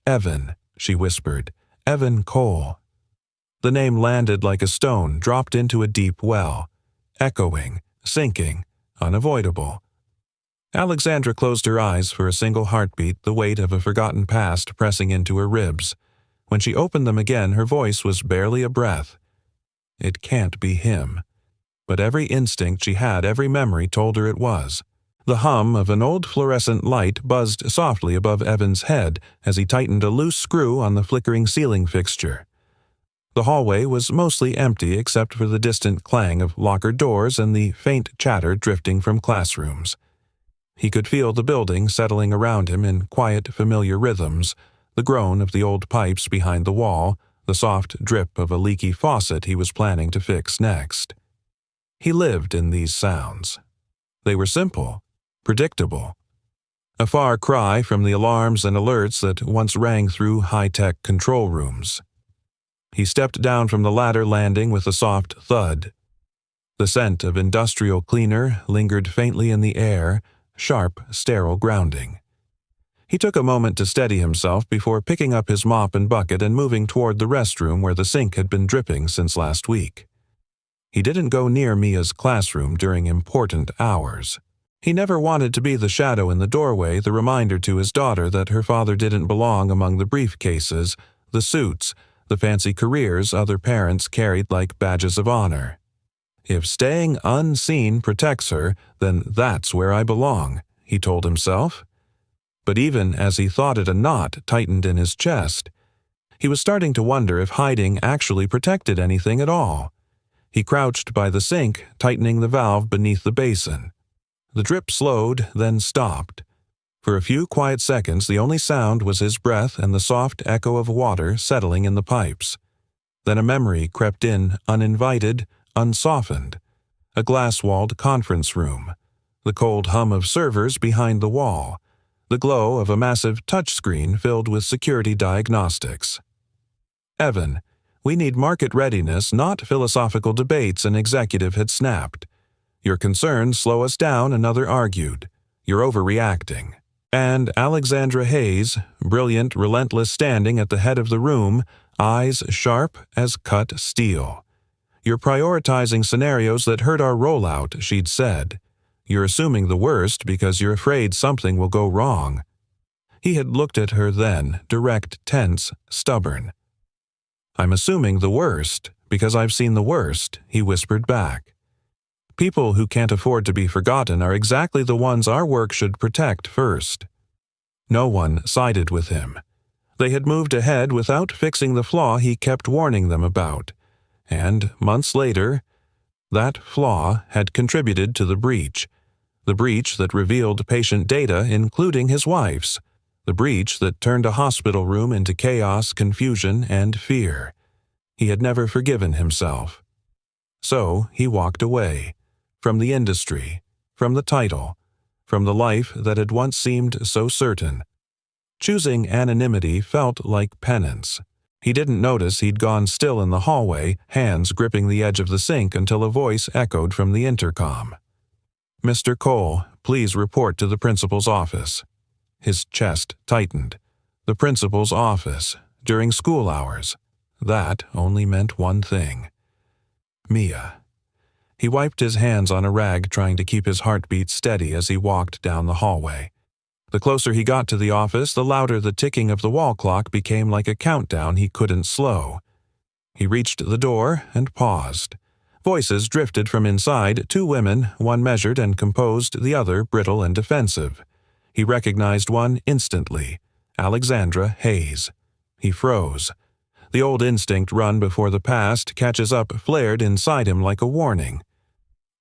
Evan, she whispered. Evan Cole. The name landed like a stone dropped into a deep well. Echoing, sinking, unavoidable. Alexandra closed her eyes for a single heartbeat, the weight of a forgotten past pressing into her ribs. When she opened them again, her voice was barely a breath. It can't be him. But every instinct she had, every memory told her it was. The hum of an old fluorescent light buzzed softly above Evan's head as he tightened a loose screw on the flickering ceiling fixture. The hallway was mostly empty except for the distant clang of locker doors and the faint chatter drifting from classrooms. He could feel the building settling around him in quiet, familiar rhythms, the groan of the old pipes behind the wall, the soft drip of a leaky faucet he was planning to fix next. He lived in these sounds. They were simple, predictable. A far cry from the alarms and alerts that once rang through high-tech control rooms. He stepped down from the ladder landing with a soft thud. The scent of industrial cleaner lingered faintly in the air, sharp, sterile grounding. He took a moment to steady himself before picking up his mop and bucket and moving toward the restroom where the sink had been dripping since last week. He didn't go near Mia's classroom during important hours. He never wanted to be the shadow in the doorway, the reminder to his daughter that her father didn't belong among the briefcases, the suits, the fancy careers other parents carried like badges of honor. If staying unseen protects her, then that's where I belong, he told himself. But even as he thought it, a knot tightened in his chest. He was starting to wonder if hiding actually protected anything at all. He crouched by the sink, tightening the valve beneath the basin. The drip slowed, then stopped. For a few quiet seconds, the only sound was his breath and the soft echo of water settling in the pipes. Then a memory crept in, uninvited, unsoftened. A glass-walled conference room. The cold hum of servers behind the wall. The glow of a massive touchscreen filled with security diagnostics. Evan, we need market readiness, not philosophical debates, an executive had snapped. Your concerns slow us down, another argued. You're overreacting. And Alexandra Hayes, brilliant, relentless, standing at the head of the room, eyes sharp as cut steel. You're prioritizing scenarios that hurt our rollout, she'd said. You're assuming the worst because you're afraid something will go wrong. He had looked at her then, direct, tense, stubborn. I'm assuming the worst because I've seen the worst, he whispered back. People who can't afford to be forgotten are exactly the ones our work should protect first. No one sided with him. They had moved ahead without fixing the flaw he kept warning them about. And, months later, that flaw had contributed to the breach that revealed patient data, including his wife's, the breach that turned a hospital room into chaos, confusion, and fear. He had never forgiven himself. So he walked away, from the industry, from the title, from the life that had once seemed so certain. Choosing anonymity felt like penance. He didn't notice he'd gone still in the hallway, hands gripping the edge of the sink until a voice echoed from the intercom. "Mr. Cole, please report to the principal's office." His chest tightened. The principal's office, during school hours. That only meant one thing. Mia. He wiped his hands on a rag, trying to keep his heartbeat steady as he walked down the hallway. The closer he got to the office, the louder the ticking of the wall clock became, like a countdown he couldn't slow. He reached the door and paused. Voices drifted from inside, two women, one measured and composed, the other brittle and defensive. He recognized one instantly, Alexandra Hayes. He froze. The old instinct run before the past catches up flared inside him like a warning.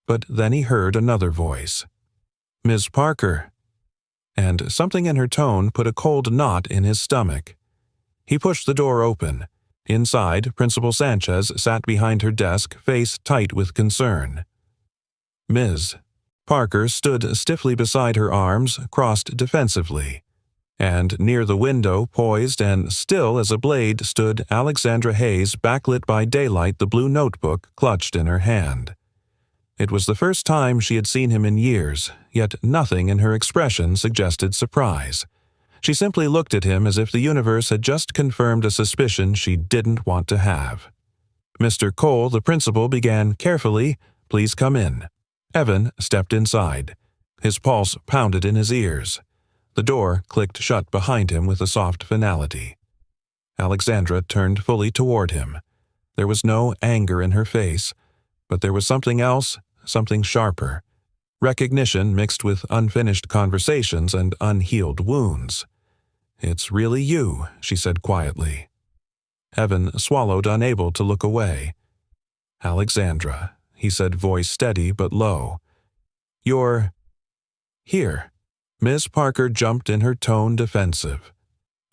But then he heard another voice. "Ms. Parker." And something in her tone put a cold knot in his stomach. He pushed the door open. Inside, Principal Sanchez sat behind her desk, face tight with concern. "Ms." Parker stood stiffly beside her, arms crossed defensively. And near the window, poised and still as a blade, stood Alexandra Hayes, backlit by daylight, the blue notebook clutched in her hand. It was the first time she had seen him in years, yet nothing in her expression suggested surprise. She simply looked at him as if the universe had just confirmed a suspicion she didn't want to have. "Mr. Cole," the principal began carefully, "please come in." Evan stepped inside. His pulse pounded in his ears. The door clicked shut behind him with a soft finality. Alexandra turned fully toward him. There was no anger in her face, but there was something else, something sharper. Recognition mixed with unfinished conversations and unhealed wounds. "It's really you," she said quietly. Evan swallowed, unable to look away. "Alexandra," he said, voice steady but low. "You're here." Ms. Parker jumped in, her tone defensive.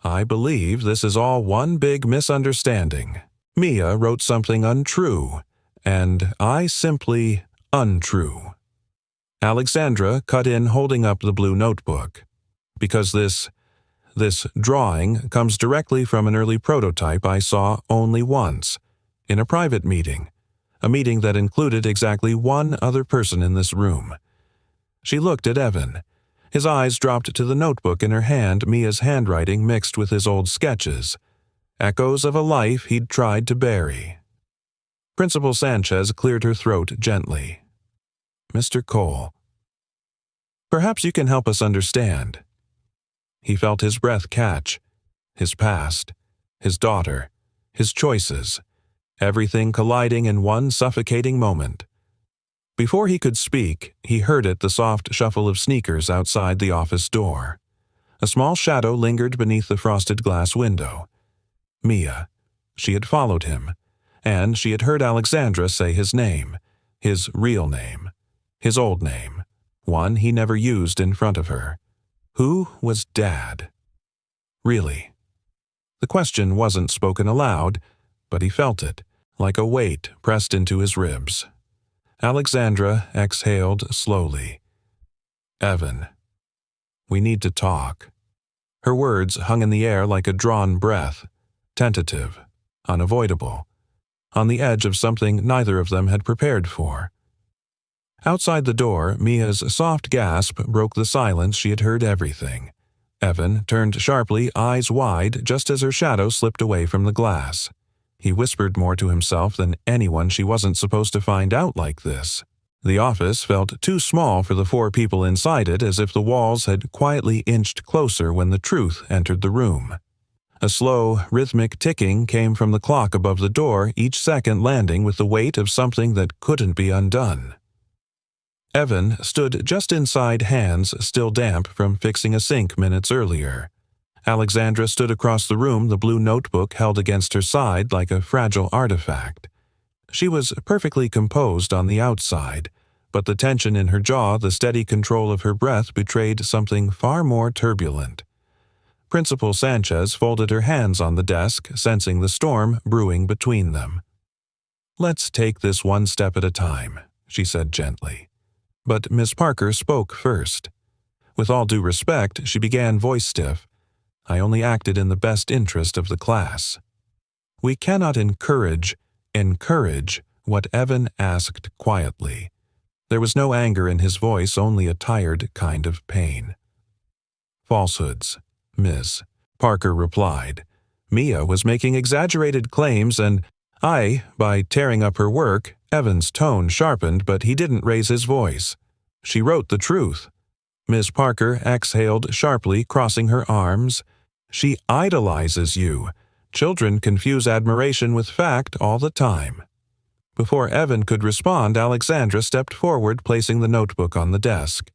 "I believe this is all one big misunderstanding. Mia wrote something untrue, and I simply untrue." Alexandra cut in, holding up the blue notebook. "Because this drawing comes directly from an early prototype I saw only once, in a private meeting, a meeting that included exactly one other person in this room." She looked at Evan. His eyes dropped to the notebook in her hand, Mia's handwriting mixed with his old sketches. Echoes of a life he'd tried to bury. Principal Sanchez cleared her throat gently. "Mr. Cole, perhaps you can help us understand." He felt his breath catch. His past, his daughter, his choices, everything colliding in one suffocating moment. Before he could speak, he heard it, the soft shuffle of sneakers outside the office door. A small shadow lingered beneath the frosted glass window. Mia. She had followed him, and she had heard Alexandra say his name, his real name, his old name, one he never used in front of her. Who was Dad? Really? The question wasn't spoken aloud, but he felt it, like a weight pressed into his ribs. Alexandra exhaled slowly. "Evan, we need to talk." Her words hung in the air like a drawn breath, tentative, unavoidable, on the edge of something neither of them had prepared for. Outside the door, Mia's soft gasp broke the silence. She had heard everything. Evan turned sharply, eyes wide, just as her shadow slipped away from the glass. He whispered more to himself than anyone. She wasn't supposed to find out like this. The office felt too small for the four people inside it, as if the walls had quietly inched closer when the truth entered the room. A slow, rhythmic ticking came from the clock above the door, each second landing with the weight of something that couldn't be undone. Evan stood just inside, hands still damp from fixing a sink minutes earlier. Alexandra stood across the room, the blue notebook held against her side like a fragile artifact. She was perfectly composed on the outside, but the tension in her jaw, the steady control of her breath betrayed something far more turbulent. Principal Sanchez folded her hands on the desk, sensing the storm brewing between them. "Let's take this one step at a time," she said gently. But Miss Parker spoke first. With all due respect, she began, voice stiff. "I only acted in the best interest of the class." We cannot encourage what Evan asked quietly. There was no anger in his voice, only a tired kind of pain. Falsehoods, Miss, Parker replied. Mia was making exaggerated claims and by tearing up her work, Evan's tone sharpened, but he didn't raise his voice. She wrote the truth. Miss Parker exhaled sharply, crossing her arms. She idolizes you. Children confuse admiration with fact all the time. Before Evan could respond, Alexandra stepped forward, placing the notebook on the desk.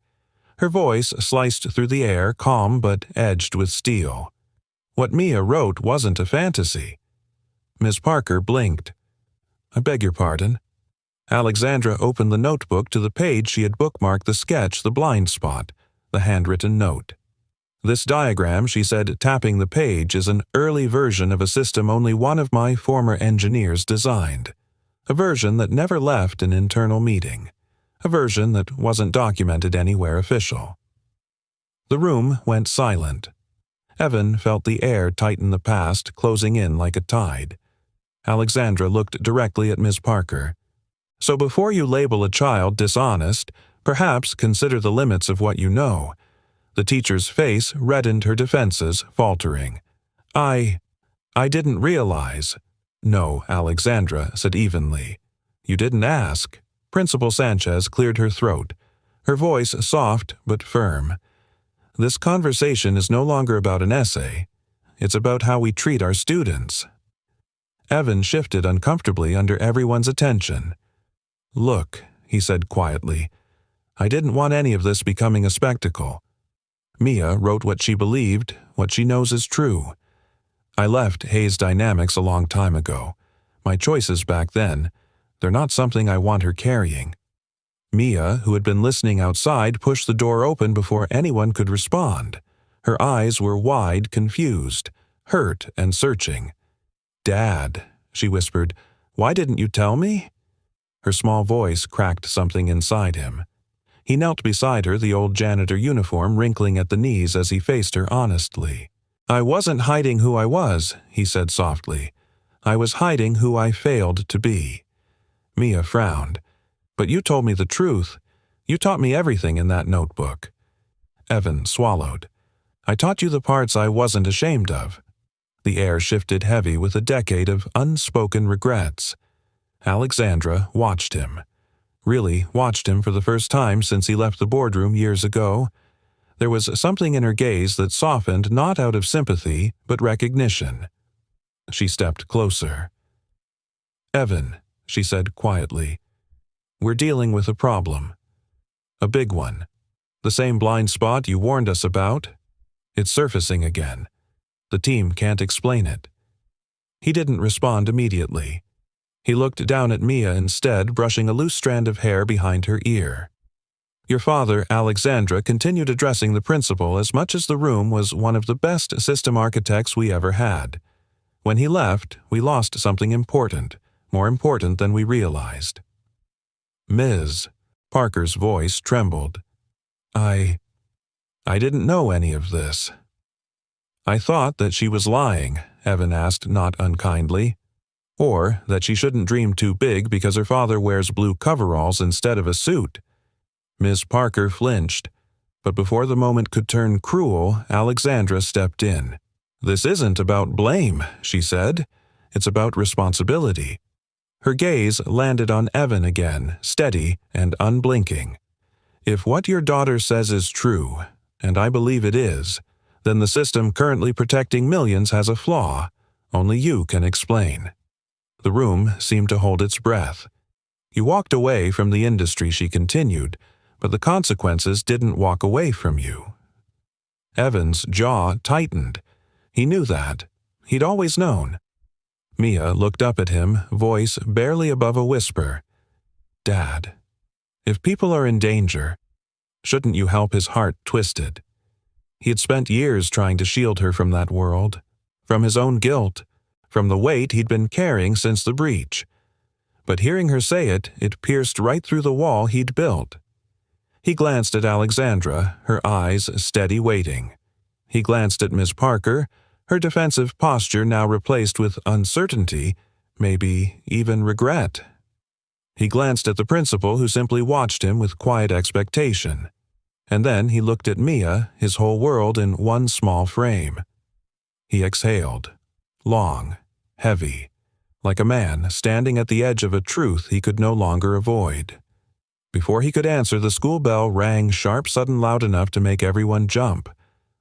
Her voice sliced through the air, calm but edged with steel. What Mia wrote wasn't a fantasy. Miss Parker blinked. I beg your pardon. Alexandra opened the notebook to the page she had bookmarked the sketch, the blind spot, the handwritten note. This diagram, she said, tapping the page, is an early version of a system only one of my former engineers designed. A version that never left an internal meeting. A version that wasn't documented anywhere official. The room went silent. Evan felt the air tighten the past, closing in like a tide. Alexandra looked directly at Miss Parker. So before you label a child dishonest, perhaps consider the limits of what you know. The teacher's face reddened her defenses, faltering. I didn't realize. No, Alexandra said evenly. You didn't ask. Principal Sanchez cleared her throat, her voice soft but firm. This conversation is no longer about an essay. It's about how we treat our students. Evan shifted uncomfortably under everyone's attention. Look, he said quietly, I didn't want any of this becoming a spectacle. Mia wrote what she believed, what she knows is true. I left Hayes Dynamics a long time ago. My choices back then, they're not something I want her carrying. Mia, who had been listening outside, pushed the door open before anyone could respond. Her eyes were wide, confused, hurt and searching. Dad, she whispered, why didn't you tell me? Her small voice cracked something inside him. He knelt beside her, the old janitor uniform wrinkling at the knees as he faced her honestly. I wasn't hiding who I was, he said softly. I was hiding who I failed to be. Mia frowned. But you told me the truth. You taught me everything in that notebook. Evan swallowed. I taught you the parts I wasn't ashamed of. The air shifted heavy with a decade of unspoken regrets. Alexandra watched him. Really watched him for the first time since he left the boardroom years ago. There was something in her gaze that softened not out of sympathy, but recognition. She stepped closer. Evan, she said quietly, we're dealing with a problem. A big one. The same blind spot you warned us about. It's surfacing again. The team can't explain it. He didn't respond immediately. He looked down at Mia instead, brushing a loose strand of hair behind her ear. Your father, Alexandra, continued addressing the principal as much as the room was one of the best system architects we ever had. When he left, we lost something important, more important than we realized. Ms. Parker's voice trembled. I didn't know any of this. I thought that she was lying, Evan asked not unkindly. Or that she shouldn't dream too big because her father wears blue coveralls instead of a suit. Miss Parker flinched, but before the moment could turn cruel, Alexandra stepped in. This isn't about blame, she said. It's about responsibility. Her gaze landed on Evan again, steady and unblinking. If what your daughter says is true, and I believe it is, then the system currently protecting millions has a flaw. Only you can explain. The room seemed to hold its breath. You walked away from the industry, she continued, but the consequences didn't walk away from you. Evan's jaw tightened. He knew that. He'd always known. Mia looked up at him, voice barely above a whisper. Dad, if people are in danger, shouldn't you help? His heart twisted. He had spent years trying to shield her from that world, from his own guilt, from the weight he'd been carrying since the breach. But hearing her say it, it pierced right through the wall he'd built. He glanced at Alexandra, her eyes steady waiting. He glanced at Miss Parker, her defensive posture now replaced with uncertainty, maybe even regret. He glanced at the principal, who simply watched him with quiet expectation. And then he looked at Mia, his whole world in one small frame. He exhaled, long, heavy, like a man standing at the edge of a truth he could no longer avoid. Before he could answer, the school bell rang sharp, sudden, loud enough to make everyone jump.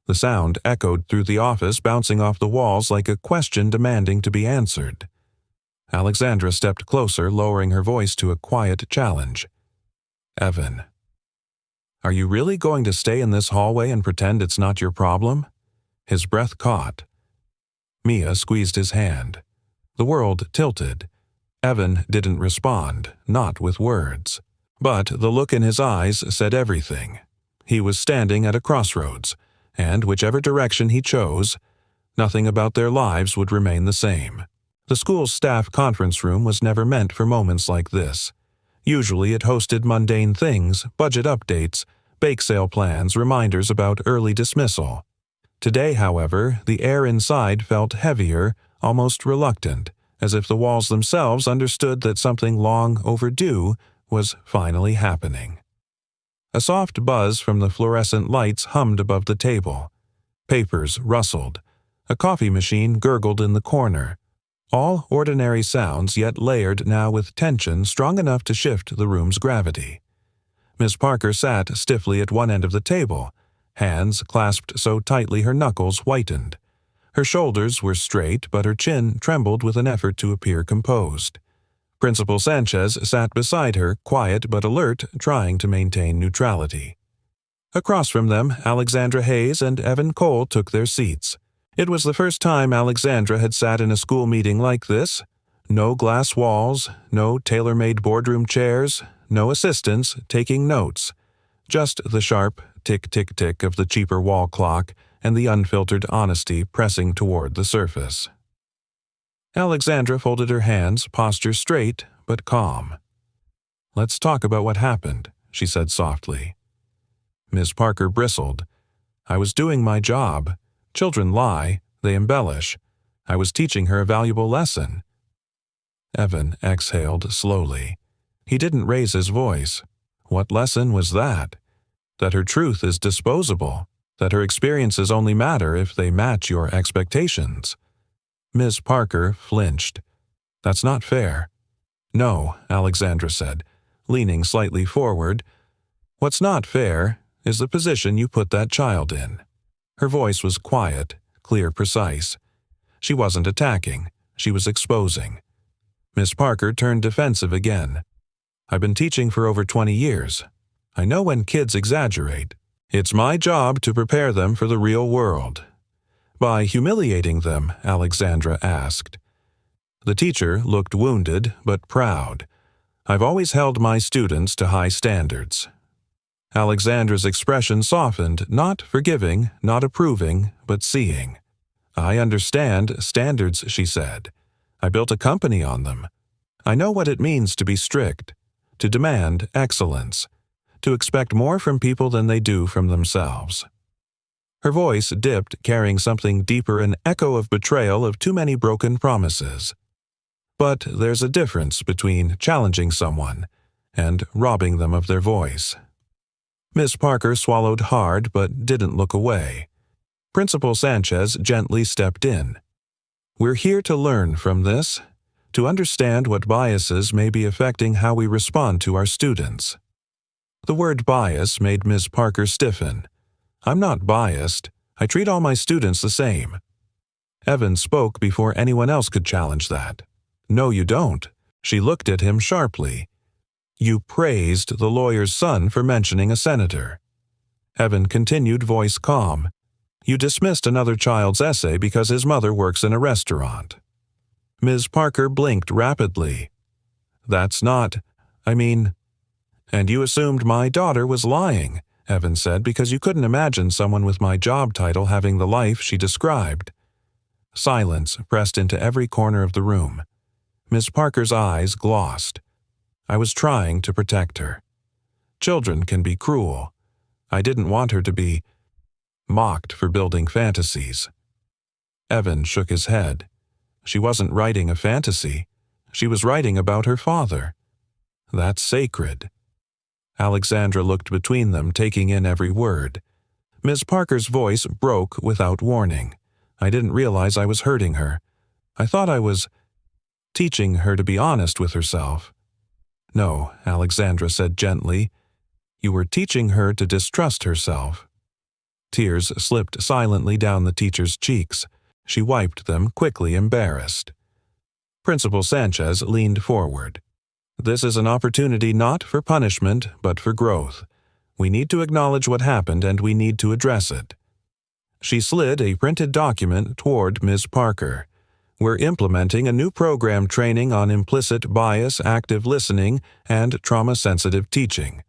The sound echoed through the office, bouncing off the walls like a question demanding to be answered. Alexandra stepped closer, lowering her voice to a quiet challenge. "Evan, are you really going to stay in this hallway and pretend it's not your problem?" His breath caught. Mia squeezed his hand. The world tilted. Evan didn't respond, not with words. But the look in his eyes said everything. He was standing at a crossroads, and whichever direction he chose, nothing about their lives would remain the same. The school's staff conference room was never meant for moments like this. Usually it hosted mundane things, budget updates, bake sale plans, reminders about early dismissal. Today, however, the air inside felt heavier, almost reluctant, as if the walls themselves understood that something long overdue was finally happening. A soft buzz from the fluorescent lights hummed above the table. Papers rustled. A coffee machine gurgled in the corner. All ordinary sounds, yet layered now with tension strong enough to shift the room's gravity. Miss Parker sat stiffly at one end of the table, hands clasped so tightly her knuckles whitened. Her shoulders were straight, but her chin trembled with an effort to appear composed. Principal Sanchez sat beside her, quiet but alert, trying to maintain neutrality. Across from them, Alexandra Hayes and Evan Cole took their seats. It was the first time Alexandra had sat in a school meeting like this. No glass walls, no tailor-made boardroom chairs, no assistants taking notes. Just the sharp tick-tick-tick of the cheaper wall clock and the unfiltered honesty pressing toward the surface. Alexandra folded her hands, posture straight but calm. "Let's talk about what happened," she said softly. Ms. Parker bristled. "I was doing my job. Children lie, they embellish. I was teaching her a valuable lesson." Evan exhaled slowly. He didn't raise his voice. What lesson was that? That her truth is disposable, that her experiences only matter if they match your expectations. Ms. Parker flinched. "That's not fair." "No," Alexandra said, leaning slightly forward. "What's not fair is the position you put that child in." Her voice was quiet, clear, precise. She wasn't attacking, she was exposing. Miss Parker turned defensive again. "I've been teaching for over 20 years. I know when kids exaggerate. It's my job to prepare them for the real world." "By humiliating them?" Alexandra asked. The teacher looked wounded but proud. "I've always held my students to high standards." Alexandra's expression softened, not forgiving, not approving, but seeing. "I understand standards," she said. "I built a company on them. I know what it means to be strict, to demand excellence, to expect more from people than they do from themselves." Her voice dipped, carrying something deeper, an echo of betrayal of too many broken promises. But there's a difference between challenging someone and robbing them of their voice. Miss Parker swallowed hard but didn't look away. Principal Sanchez gently stepped in. "We're here to learn from this, to understand what biases may be affecting how we respond to our students." The word bias made Miss Parker stiffen. "I'm not biased. I treat all my students the same." Evan spoke before anyone else could challenge that. "No, you don't." She looked at him sharply. "You praised the lawyer's son for mentioning a senator." Evan continued, voice calm. "You dismissed another child's essay because his mother works in a restaurant." Ms. Parker blinked rapidly. "That's not, And you assumed my daughter was lying," Evan said, "because you couldn't imagine someone with my job title having the life she described." Silence pressed into every corner of the room. Ms. Parker's eyes glossed. "I was trying to protect her. Children can be cruel. I didn't want her to be mocked for building fantasies." Evan shook his head. She wasn't writing a fantasy. She was writing about her father. That's sacred. Alexandra looked between them, taking in every word. Ms. Parker's voice broke without warning. I didn't realize I was hurting her. I thought I was teaching her to be honest with herself. No, Alexandra said gently. You were teaching her to distrust herself. Tears slipped silently down the teacher's cheeks. She wiped them, quickly embarrassed. Principal Sanchez leaned forward. This is an opportunity not for punishment, but for growth. We need to acknowledge what happened and we need to address it. She slid a printed document toward Ms. Parker. We're implementing a new program training on implicit bias, active listening, and trauma-sensitive teaching.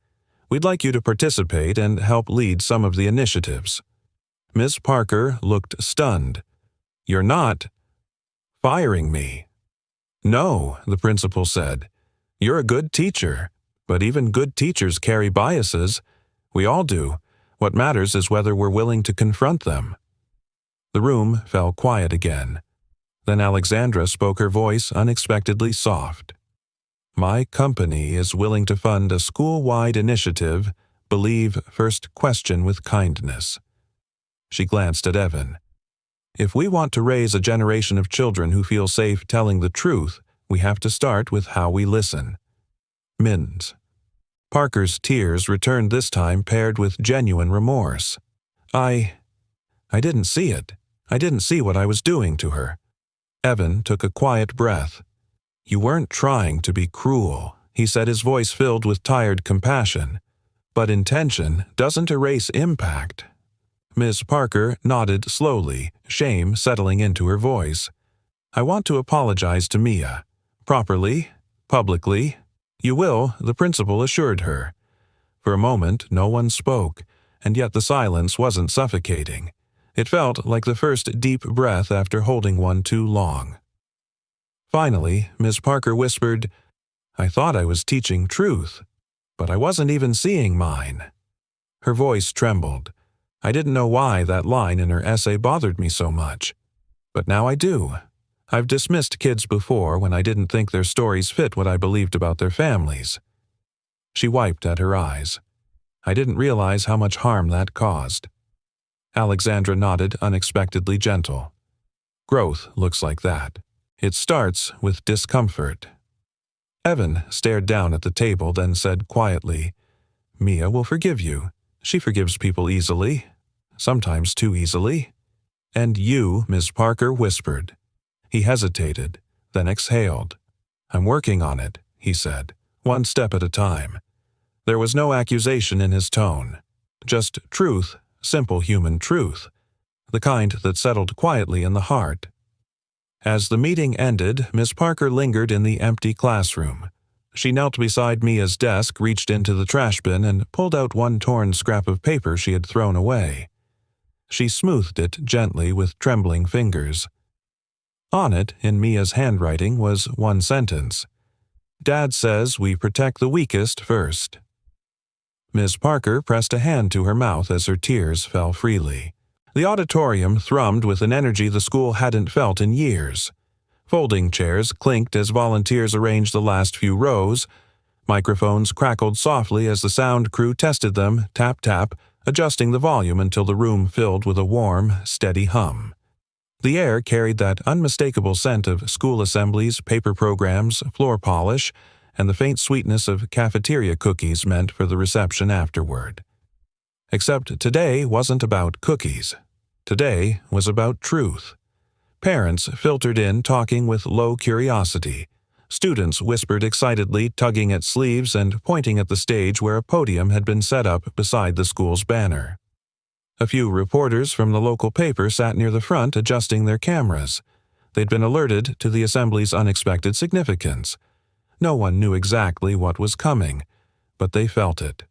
We'd like you to participate and help lead some of the initiatives. Ms. Parker looked stunned. You're not firing me. No, the principal said. You're a good teacher, but even good teachers carry biases. We all do. What matters is whether we're willing to confront them. The room fell quiet again. Then Alexandra spoke, her voice unexpectedly soft. My company is willing to fund a school-wide initiative, Believe First Question with Kindness. She glanced at Evan. If we want to raise a generation of children who feel safe telling the truth, we have to start with how we listen. Mins. Parker's tears returned this time paired with genuine remorse. I didn't see it. I didn't see what I was doing to her. Evan took a quiet breath. You weren't trying to be cruel, he said, his voice filled with tired compassion. But intention doesn't erase impact. Ms. Parker nodded slowly, shame settling into her voice. I want to apologize to Mia. Properly, publicly. You will, the principal assured her. For a moment, no one spoke, and yet the silence wasn't suffocating. It felt like the first deep breath after holding one too long. Finally, Ms. Parker whispered, I thought I was teaching truth, but I wasn't even seeing mine. Her voice trembled. I didn't know why that line in her essay bothered me so much. But now I do. I've dismissed kids before when I didn't think their stories fit what I believed about their families. She wiped at her eyes. I didn't realize how much harm that caused. Alexandra nodded, unexpectedly gentle. Growth looks like that. It starts with discomfort. Evan stared down at the table, then said quietly, Mia will forgive you. She forgives people easily, sometimes too easily. And you, Ms. Parker, whispered. He hesitated, then exhaled. I'm working on it, he said, one step at a time. There was no accusation in his tone, just truth, simple human truth, the kind that settled quietly in the heart. As the meeting ended, Miss Parker lingered in the empty classroom. She knelt beside Mia's desk, reached into the trash bin, and pulled out one torn scrap of paper she had thrown away. She smoothed it gently with trembling fingers. On it, in Mia's handwriting, was one sentence. Dad says we protect the weakest first. Miss Parker pressed a hand to her mouth as her tears fell freely. The auditorium thrummed with an energy the school hadn't felt in years. Folding chairs clinked as volunteers arranged the last few rows. Microphones crackled softly as the sound crew tested them, tap tap, adjusting the volume until the room filled with a warm, steady hum. The air carried that unmistakable scent of school assemblies, paper programs, floor polish, and the faint sweetness of cafeteria cookies meant for the reception afterward. Except today wasn't about cookies. Today was about truth. Parents filtered in, talking with low curiosity. Students whispered excitedly, tugging at sleeves and pointing at the stage where a podium had been set up beside the school's banner. A few reporters from the local paper sat near the front adjusting their cameras. They'd been alerted to the assembly's unexpected significance. No one knew exactly what was coming, but they felt it.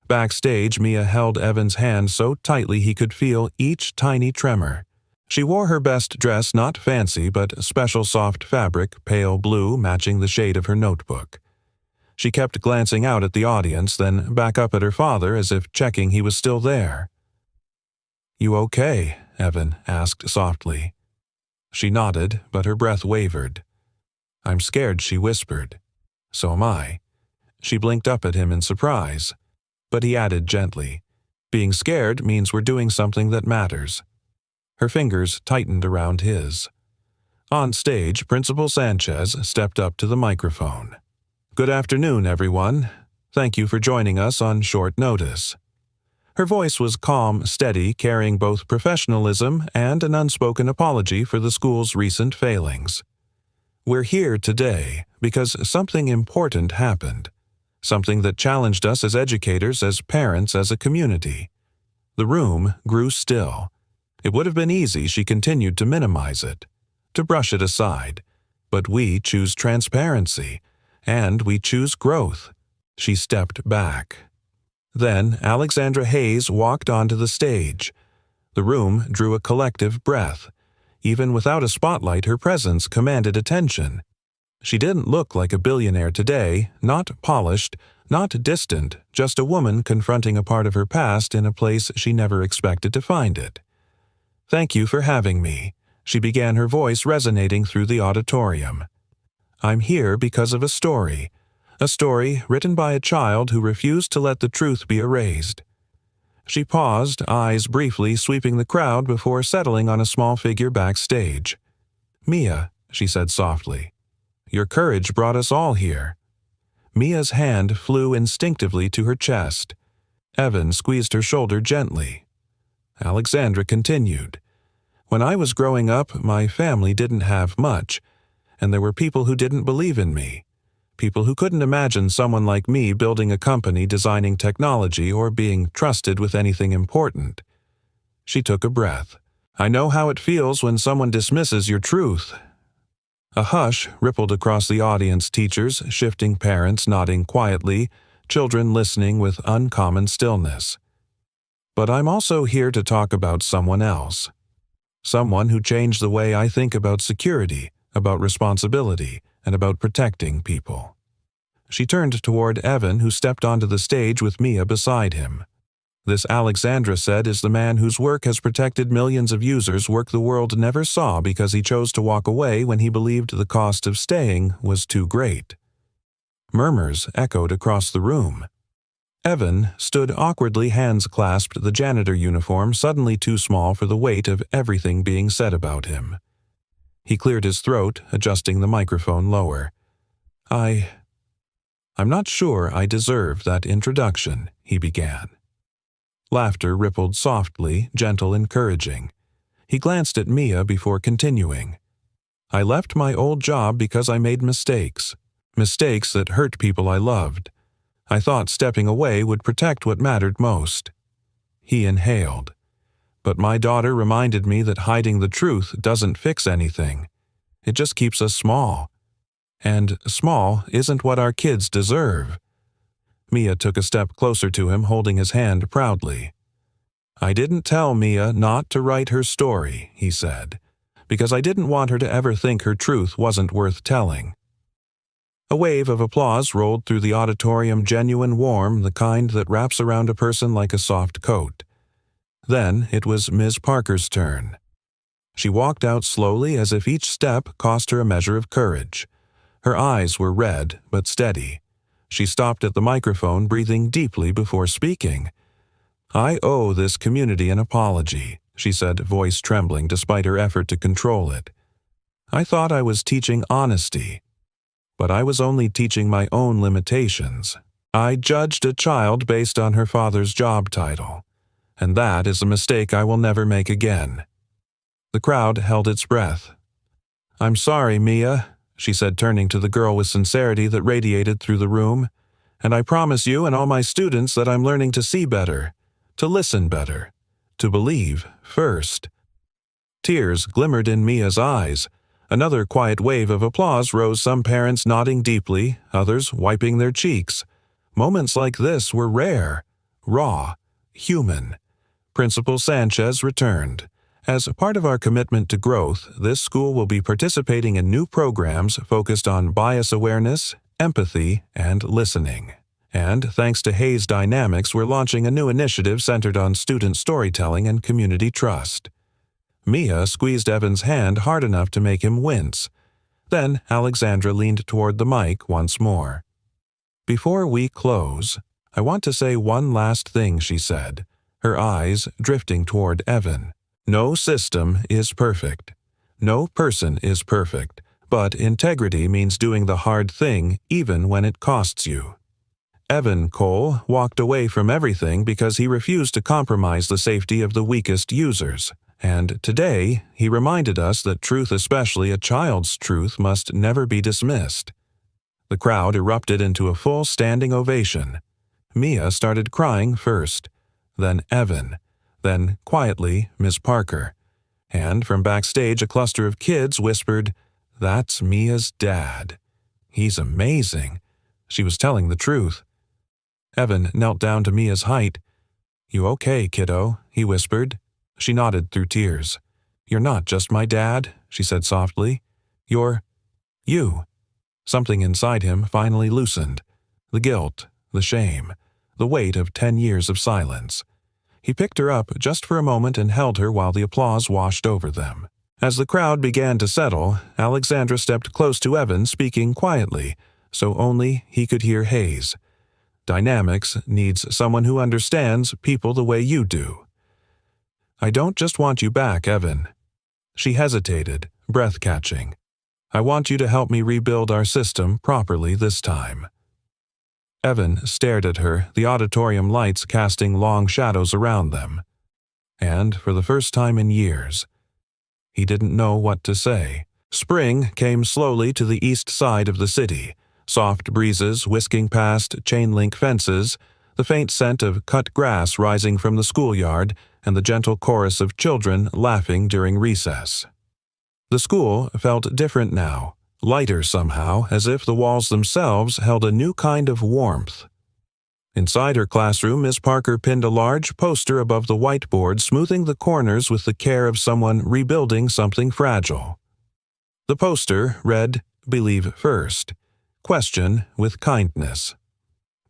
Backstage, Mia held Evan's hand so tightly he could feel each tiny tremor. She wore her best dress, not fancy, but special soft fabric, pale blue, matching the shade of her notebook. She kept glancing out at the audience, then back up at her father as if checking he was still there. You okay? Evan asked softly. She nodded, but her breath wavered. "I'm scared," she whispered. "So am I." She blinked up at him in surprise, but he added gently, "Being scared means we're doing something that matters." Her fingers tightened around his. On stage, Principal Sanchez stepped up to the microphone. "Good afternoon, everyone. Thank you for joining us on short notice." Her voice was calm, steady, carrying both professionalism and an unspoken apology for the school's recent failings. "We're here today because something important happened, something that challenged us as educators, as parents, as a community." The room grew still. It would have been easy, she continued, to minimize it, to brush it aside. But we choose transparency, and we choose growth. She stepped back. Then Alexandra Hayes walked onto the stage. The room drew a collective breath. Even without a spotlight, her presence commanded attention. She didn't look like a billionaire today, not polished, not distant, just a woman confronting a part of her past in a place she never expected to find it. "Thank you for having me," she began, her voice resonating through the auditorium. "I'm here because of a story written by a child who refused to let the truth be erased." She paused, eyes briefly sweeping the crowd before settling on a small figure backstage. "Mia," she said softly, "your courage brought us all here." Mia's hand flew instinctively to her chest. Evan squeezed her shoulder gently. Alexandra continued, "When I was growing up, my family didn't have much, and there were people who didn't believe in me. People who couldn't imagine someone like me building a company, designing technology, or being trusted with anything important." She took a breath. "I know how it feels when someone dismisses your truth." A hush rippled across the audience, teachers, shifting parents nodding quietly, children listening with uncommon stillness. "But I'm also here to talk about someone else. Someone who changed the way I think about security, about responsibility, and about protecting people." She turned toward Evan, who stepped onto the stage with Mia beside him. "This, Alexandra said, is the man whose work has protected millions of users, work the world never saw because he chose to walk away when he believed the cost of staying was too great." Murmurs echoed across the room. Evan stood awkwardly, hands clasped, the janitor uniform suddenly too small for the weight of everything being said about him. He cleared his throat, adjusting the microphone lower. I'm not sure I deserve that introduction," he began. Laughter rippled softly, gentle, encouraging. He glanced at Mia before continuing. "I left my old job because I made mistakes that hurt people I loved. I thought stepping away would protect what mattered most." He inhaled. "But my daughter reminded me that hiding the truth doesn't fix anything. It just keeps us small. And small isn't what our kids deserve." Mia took a step closer to him, holding his hand proudly. "I didn't tell Mia not to write her story," he said, "because I didn't want her to ever think her truth wasn't worth telling." A wave of applause rolled through the auditorium, genuine, warm, the kind that wraps around a person like a soft coat. Then it was Ms. Parker's turn. She walked out slowly, as if each step cost her a measure of courage. Her eyes were red but steady. She stopped at the microphone, breathing deeply before speaking. "I owe this community an apology," she said, voice trembling despite her effort to control it. "I thought I was teaching honesty, but I was only teaching my own limitations. I judged a child based on her father's job title, and that is a mistake I will never make again." The crowd held its breath. "I'm sorry, Mia," she said, turning to the girl with sincerity that radiated through the room. "And I promise you and all my students that I'm learning to see better, to listen better, to believe first." Tears glimmered in Mia's eyes. Another quiet wave of applause rose, some parents nodding deeply, others wiping their cheeks. Moments like this were rare, raw, human. Principal Sanchez returned. "As part of our commitment to growth, this school will be participating in new programs focused on bias awareness, empathy, and listening. And thanks to Hayes Dynamics, we're launching a new initiative centered on student storytelling and community trust." Mia squeezed Evan's hand hard enough to make him wince. Then Alexandra leaned toward the mic once more. "Before we close, I want to say one last thing," she said, her eyes drifting toward Evan. "No system is perfect. No person is perfect, but integrity means doing the hard thing even when it costs you." Evan Cole walked away from everything because he refused to compromise the safety of the weakest users. And today, he reminded us that truth, especially a child's truth, must never be dismissed. The crowd erupted into a full standing ovation. Mia started crying first, then Evan, then, quietly, Miss Parker. And from backstage a cluster of kids whispered, "That's Mia's dad. He's amazing." She was telling the truth. Evan knelt down to Mia's height. "You okay, kiddo?" he whispered. She nodded through tears. "You're not just my dad," she said softly. "You're you." Something inside him finally loosened. The guilt, the shame, the weight of 10 years of silence. He picked her up just for a moment and held her while the applause washed over them. As the crowd began to settle, Alexandra stepped close to Evan, speaking quietly, so only he could hear Hayes. "Dynamics needs someone who understands people the way you do. I don't just want you back, Evan." She hesitated, breath-catching. "I want you to help me rebuild our system properly this time." Evan stared at her, the auditorium lights casting long shadows around them. And, for the first time in years, he didn't know what to say. Spring came slowly to the east side of the city, soft breezes whisking past chain-link fences, the faint scent of cut grass rising from the schoolyard, and the gentle chorus of children laughing during recess. The school felt different now, lighter somehow, as if the walls themselves held a new kind of warmth. Inside her classroom, Miss Parker pinned a large poster above the whiteboard, smoothing the corners with the care of someone rebuilding something fragile. The poster read, "Believe first. Question with kindness."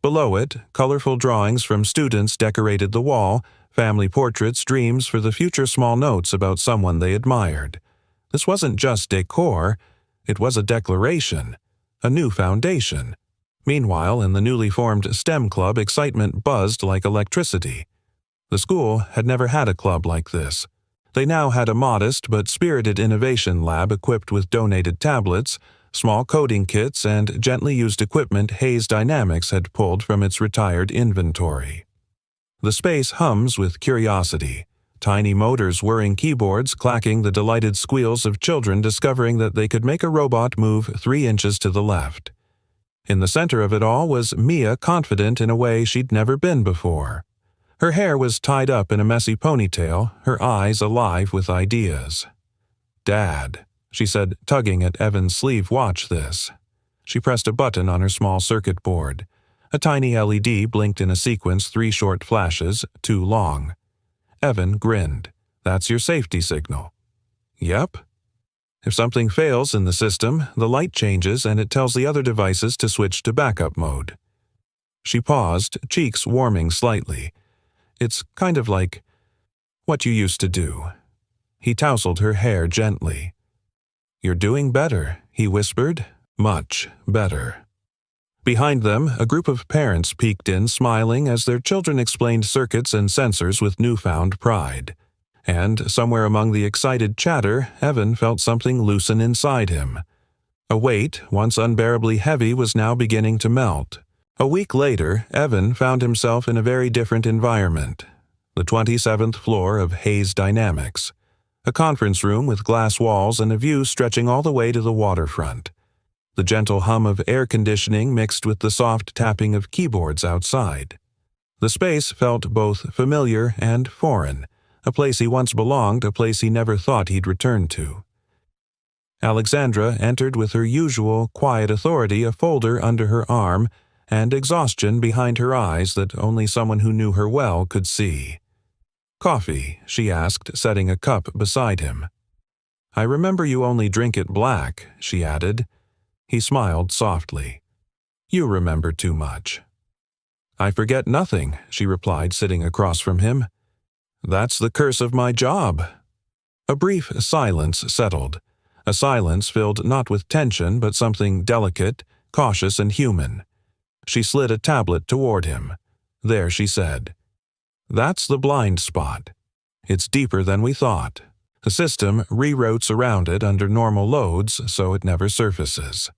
Below it, colorful drawings from students decorated the wall, family portraits, dreams for the future, small notes about someone they admired. This wasn't just decor, it was a declaration, a new foundation. Meanwhile, in the newly formed STEM club, excitement buzzed like electricity. The school had never had a club like this. They now had a modest but spirited innovation lab equipped with donated tablets, small coding kits, and gently used equipment Hayes Dynamics had pulled from its retired inventory. The space hums with curiosity. Tiny motors whirring keyboards, clacking the delighted squeals of children discovering that they could make a robot move 3 inches to the left. In the center of it all was Mia, confident in a way she'd never been before. Her hair was tied up in a messy ponytail, her eyes alive with ideas. "Dad," she said, tugging at Evan's sleeve. "Watch this." She pressed a button on her small circuit board. A tiny LED blinked in a sequence, 3 short flashes, 2 long. Evan grinned. "That's your safety signal." "Yep." If something fails in the system, the light changes and it tells the other devices to switch to backup mode. She paused, cheeks warming slightly. "It's kind of like what you used to do." He tousled her hair gently. "You're doing better," he whispered. "Much better." Behind them, a group of parents peeked in, smiling as their children explained circuits and sensors with newfound pride. And, somewhere among the excited chatter, Evan felt something loosen inside him. A weight, once unbearably heavy, was now beginning to melt. A week later, Evan found himself in a very different environment. The 27th floor of Hayes Dynamics. A conference room with glass walls and a view stretching all the way to the waterfront. The gentle hum of air conditioning mixed with the soft tapping of keyboards outside. The space felt both familiar and foreign, a place he once belonged, a place he never thought he'd return to. Alexandra entered with her usual quiet authority, a folder under her arm, and exhaustion behind her eyes that only someone who knew her well could see. "Coffee?" she asked, setting a cup beside him. "I remember you only drink it black," she added. He smiled softly. "You remember too much." "I forget nothing," she replied, sitting across from him. "That's the curse of my job." A brief silence settled, a silence filled not with tension but something delicate, cautious, and human. She slid a tablet toward him. There she said, "That's the blind spot. It's deeper than we thought. The system reroutes around it under normal loads so it never surfaces.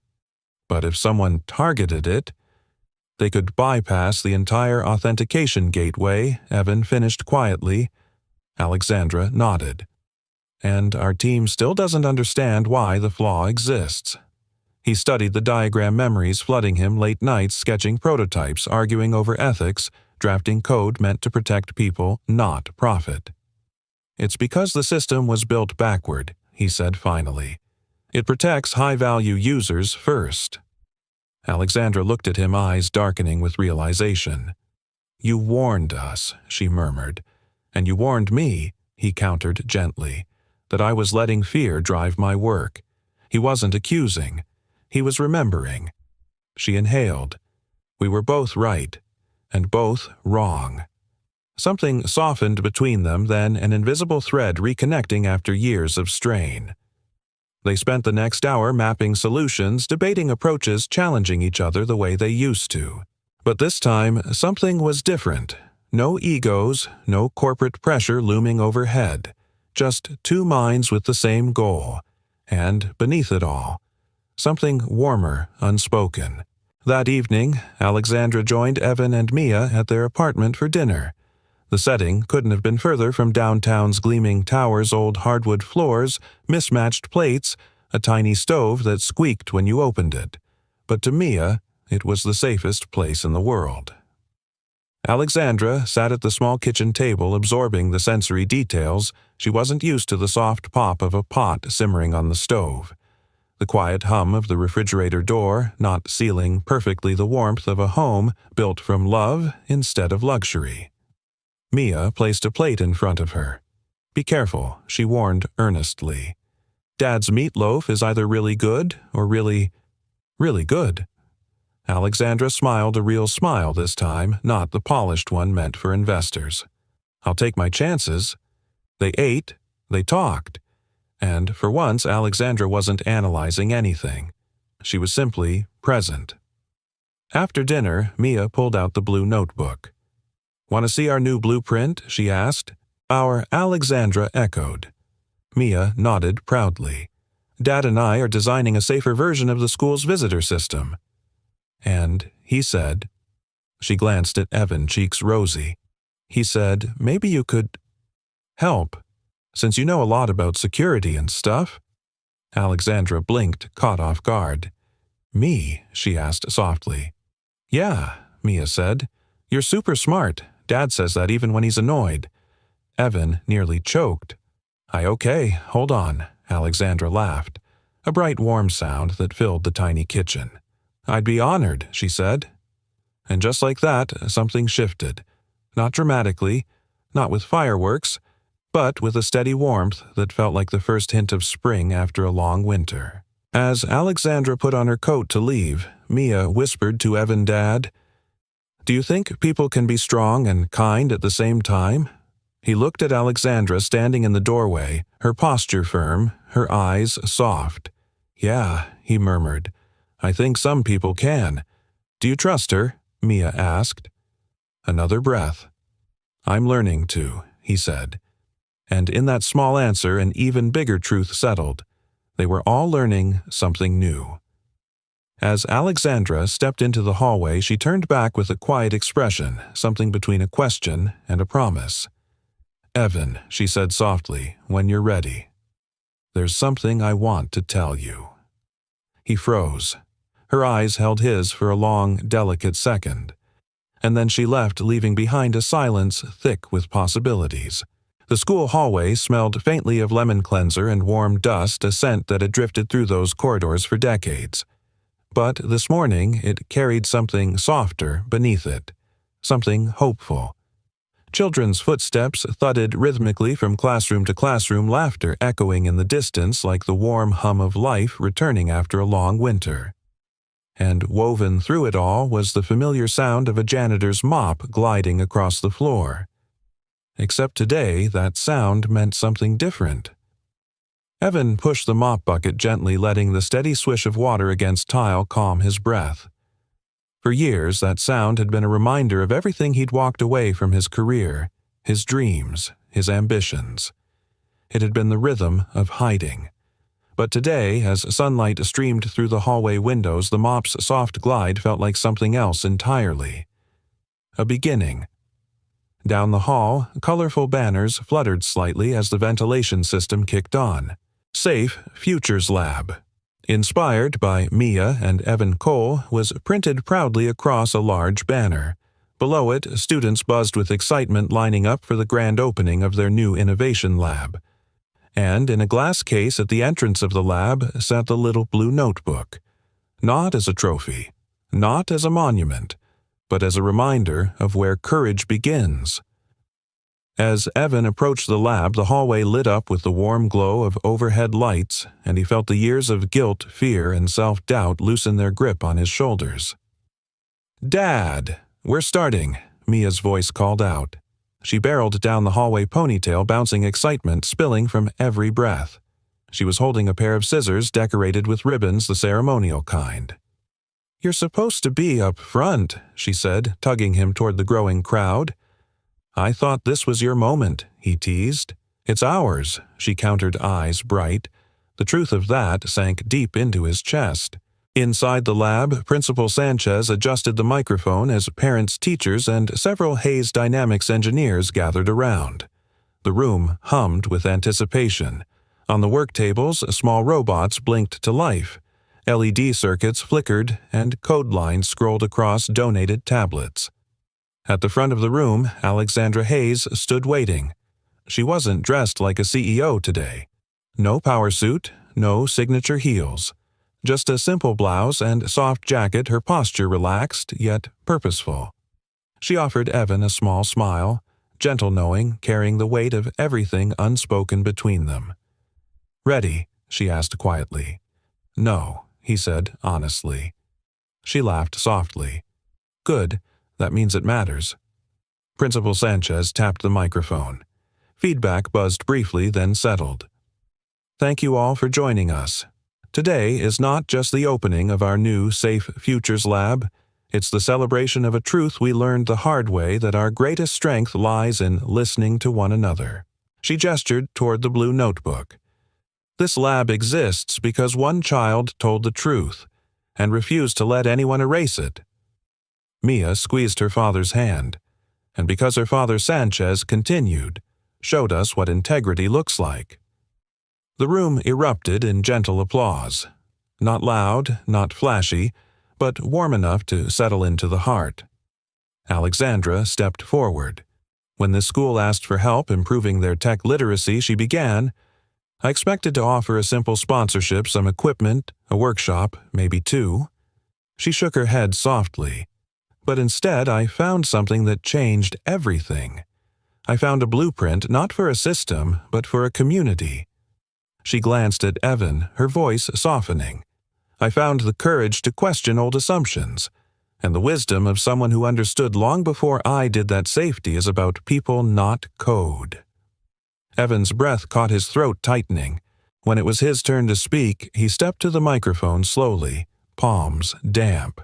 But if someone targeted it, they could bypass the entire authentication gateway," Evan finished quietly. Alexandra nodded. "And our team still doesn't understand why the flaw exists." He studied the diagram memories flooding him late nights, sketching prototypes, arguing over ethics, drafting code meant to protect people, not profit. "It's because the system was built backward," he said finally. "It protects high-value users first." Alexandra looked at him, eyes darkening with realization. "You warned us," she murmured. "And you warned me," he countered gently, "that I was letting fear drive my work." He wasn't accusing. He was remembering. She inhaled. "We were both right, and both wrong." Something softened between them, then an invisible thread reconnecting after years of strain. They spent the next hour mapping solutions, debating approaches, challenging each other the way they used to. But this time, something was different. No egos, no corporate pressure looming overhead. Just two minds with the same goal. And, beneath it all, something warmer, unspoken. That evening, Alexandra joined Evan and Mia at their apartment for dinner. The setting couldn't have been further from downtown's gleaming towers, old hardwood floors, mismatched plates, a tiny stove that squeaked when you opened it. But to Mia, it was the safest place in the world. Alexandra sat at the small kitchen table absorbing the sensory details. She wasn't used to the soft pop of a pot simmering on the stove, the quiet hum of the refrigerator door not sealing perfectly the warmth of a home built from love instead of luxury. Mia placed a plate in front of her. "Be careful," she warned earnestly. "Dad's meatloaf is either really good or really good." Alexandra smiled, a real smile this time, not the polished one meant for investors. "I'll take my chances." They ate, they talked, and for once Alexandra wasn't analyzing anything. She was simply present. After dinner, Mia pulled out the blue notebook. "Want to see our new blueprint?" she asked. Our Alexandra echoed. Mia nodded proudly. "Dad and I are designing a safer version of the school's visitor system." And he said, she glanced at Evan, cheeks rosy. He said, "Maybe you could help, since you know a lot about security and stuff." Alexandra blinked, caught off guard. "Me?" she asked softly. "Yeah," Mia said. "You're super smart. Dad says that even when he's annoyed." Evan nearly choked. Okay, hold on," Alexandra laughed, a bright warm sound that filled the tiny kitchen. "I'd be honored," she said. And just like that, something shifted. Not dramatically, not with fireworks, but with a steady warmth that felt like the first hint of spring after a long winter. As Alexandra put on her coat to leave, Mia whispered to Evan, "Dad, do you think people can be strong and kind at the same time?" He looked at Alexandra standing in the doorway, her posture firm, her eyes soft. "Yeah," he murmured. "I think some people can." "Do you trust her?" Mia asked. Another breath. "I'm learning to," he said. And in that small answer, an even bigger truth settled. They were all learning something new. As Alexandra stepped into the hallway, she turned back with a quiet expression, something between a question and a promise. "Evan," she said softly, "when you're ready. There's something I want to tell you." He froze. Her eyes held his for a long, delicate second. And then she left, leaving behind a silence thick with possibilities. The school hallway smelled faintly of lemon cleanser and warm dust, a scent that had drifted through those corridors for decades. But this morning it carried something softer beneath it, something hopeful. Children's footsteps thudded rhythmically from classroom to classroom, laughter echoing in the distance like the warm hum of life returning after a long winter. And woven through it all was the familiar sound of a janitor's mop gliding across the floor. Except today, that sound meant something different, Evan pushed the mop bucket gently, letting the steady swish of water against tile calm his breath. For years, that sound had been a reminder of everything he'd walked away from: his career, his dreams, his ambitions. It had been the rhythm of hiding. But today, as sunlight streamed through the hallway windows, the mop's soft glide felt like something else entirely. A beginning. Down the hall, colorful banners fluttered slightly as the ventilation system kicked on. Safe Futures Lab, inspired by Mia and Evan Cole, was printed proudly across a large banner. Below it, students buzzed with excitement, lining up for the grand opening of their new innovation lab. And in a glass case at the entrance of the lab sat the little blue notebook. Not as a trophy, not as a monument, but as a reminder of where courage begins. As Evan approached the lab, the hallway lit up with the warm glow of overhead lights, and he felt the years of guilt, fear, and self-doubt loosen their grip on his shoulders. "Dad, we're starting," Mia's voice called out. She barreled down the hallway, ponytail bouncing, excitement spilling from every breath. She was holding a pair of scissors decorated with ribbons, the ceremonial kind. "You're supposed to be up front," she said, tugging him toward the growing crowd. "I thought this was your moment," he teased. "It's ours," she countered, eyes bright. The truth of that sank deep into his chest. Inside the lab, Principal Sanchez adjusted the microphone as parents, teachers, and several Hayes Dynamics engineers gathered around. The room hummed with anticipation. On the work tables, small robots blinked to life. LED circuits flickered, and code lines scrolled across donated tablets. At the front of the room, Alexandra Hayes stood waiting. She wasn't dressed like a CEO today. No power suit, no signature heels. Just a simple blouse and soft jacket, her posture relaxed, yet purposeful. She offered Evan a small smile, gentle knowing, carrying the weight of everything unspoken between them. "Ready?" she asked quietly. "No," he said honestly. She laughed softly. "Good, that means it matters." Principal Sanchez tapped the microphone. Feedback buzzed briefly, then settled. "Thank you all for joining us. Today is not just the opening of our new Safe Futures Lab. It's the celebration of a truth we learned the hard way, that our greatest strength lies in listening to one another." She gestured toward the blue notebook. "This lab exists because one child told the truth and refused to let anyone erase it." Mia squeezed her father's hand, and because her father Sanchez continued, showed us what integrity looks like. The room erupted in gentle applause. Not loud, not flashy, but warm enough to settle into the heart. Alexandra stepped forward. When the school asked for help improving their tech literacy, she began, "I expected to offer a simple sponsorship, some equipment, a workshop, maybe two." She shook her head softly. "But instead, I found something that changed everything. I found a blueprint not for a system, but for a community." She glanced at Evan, her voice softening. "I found the courage to question old assumptions, and the wisdom of someone who understood long before I did that safety is about people, not code." Evan's breath caught his throat tightening. When it was his turn to speak, he stepped to the microphone slowly, palms damp.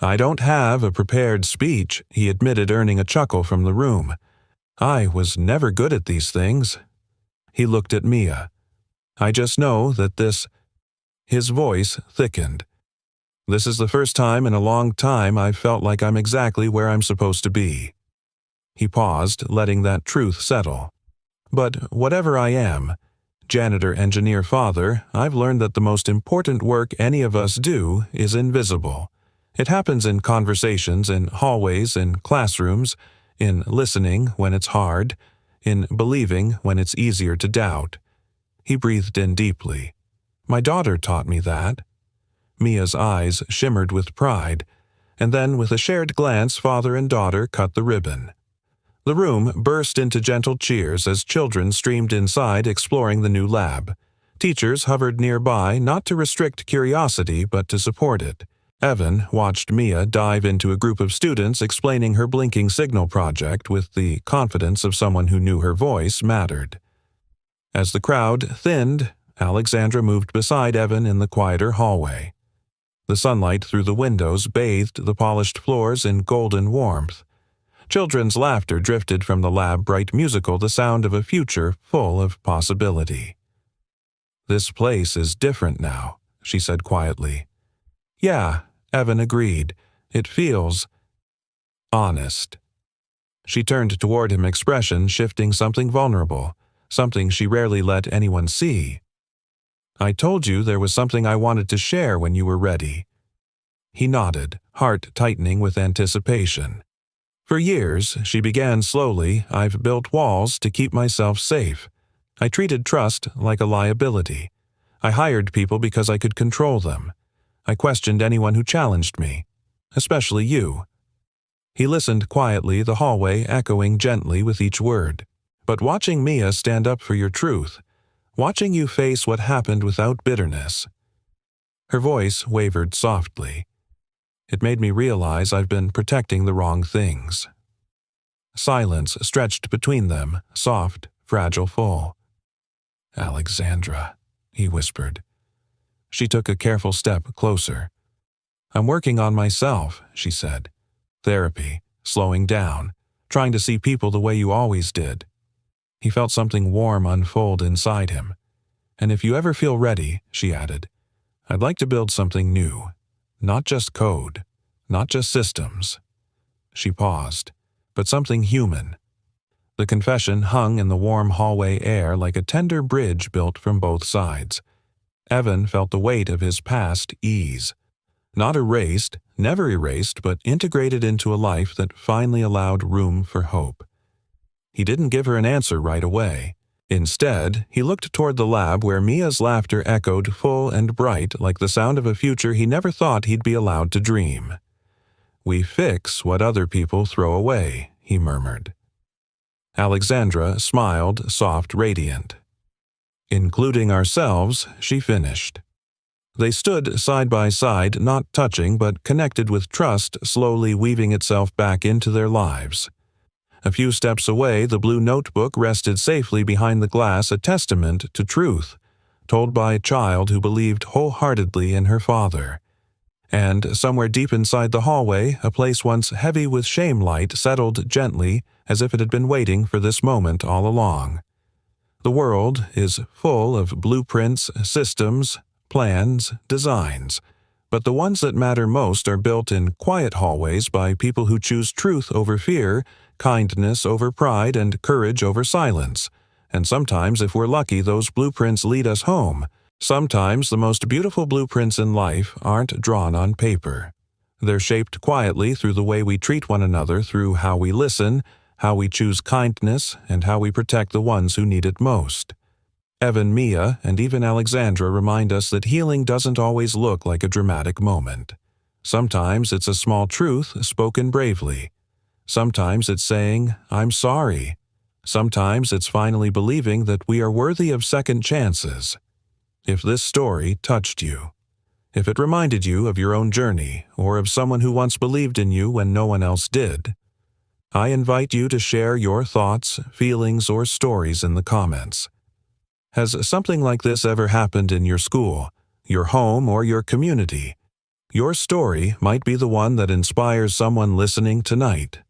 "I don't have a prepared speech," he admitted, earning a chuckle from the room. "I was never good at these things." He looked at Mia. "I just know that this—" His voice thickened. "This is the first time in a long time I've felt like I'm exactly where I'm supposed to be." He paused, letting that truth settle. "But whatever I am, janitor, engineer, father, I've learned that the most important work any of us do is invisible. It happens in conversations, in hallways, in classrooms, in listening when it's hard, in believing when it's easier to doubt." He breathed in deeply. "My daughter taught me that." Mia's eyes shimmered with pride, and then with a shared glance, father and daughter cut the ribbon. The room burst into gentle cheers as children streamed inside, exploring the new lab. Teachers hovered nearby, not to restrict curiosity, but to support it. Evan watched Mia dive into a group of students, explaining her blinking signal project with the confidence of someone who knew her voice mattered. As the crowd thinned, Alexandra moved beside Evan in the quieter hallway. The sunlight through the windows bathed the polished floors in golden warmth. Children's laughter drifted from the lab, bright musical, the sound of a future full of possibility. "This place is different now," she said quietly. "Yeah," Evan agreed. "It feels honest." She turned toward him, expression shifting, something vulnerable, something she rarely let anyone see. "I told you there was something I wanted to share when you were ready." He nodded, heart tightening with anticipation. "For years," she began slowly, "I've built walls to keep myself safe. I treated trust like a liability. I hired people because I could control them. I questioned anyone who challenged me, especially you." He listened quietly, the hallway echoing gently with each word. "But watching Mia stand up for your truth, watching you face what happened without bitterness." Her voice wavered softly. "It made me realize I've been protecting the wrong things." Silence stretched between them, soft, fragile, full. "Alexandra," he whispered. She took a careful step closer. "I'm working on myself," she said. "Therapy, slowing down, trying to see people the way you always did." He felt something warm unfold inside him. "And if you ever feel ready," she added, "I'd like to build something new. Not just code, not just systems." She paused, "but something human." The confession hung in the warm hallway air like a tender bridge built from both sides. Evan felt the weight of his past ease. Not erased, never erased, but integrated into a life that finally allowed room for hope. He didn't give her an answer right away. Instead, he looked toward the lab where Mia's laughter echoed full and bright like the sound of a future he never thought he'd be allowed to dream. "We fix what other people throw away," he murmured. Alexandra smiled, soft, radiant. "Including ourselves," she finished. They stood side by side, not touching but connected with trust slowly weaving itself back into their lives. A few steps away, the blue notebook rested safely behind the glass, a testament to truth, told by a child who believed wholeheartedly in her father. And somewhere deep inside the hallway, a place once heavy with shame light settled gently as if it had been waiting for this moment all along. The world is full of blueprints, systems, plans, designs, but the ones that matter most are built in quiet hallways by people who choose truth over fear, kindness over pride, and courage over silence. And sometimes, if we're lucky, those blueprints lead us home. Sometimes the most beautiful blueprints in life aren't drawn on paper. They're shaped quietly through the way we treat one another, through how we listen, how we choose kindness, and how we protect the ones who need it most. Evan, Mia, and even Alexandra remind us that healing doesn't always look like a dramatic moment. Sometimes it's a small truth spoken bravely. Sometimes it's saying, "I'm sorry." Sometimes it's finally believing that we are worthy of second chances. If this story touched you, if it reminded you of your own journey or of someone who once believed in you when no one else did, I invite you to share your thoughts, feelings, or stories in the comments. Has something like this ever happened in your school, your home, or your community? Your story might be the one that inspires someone listening tonight.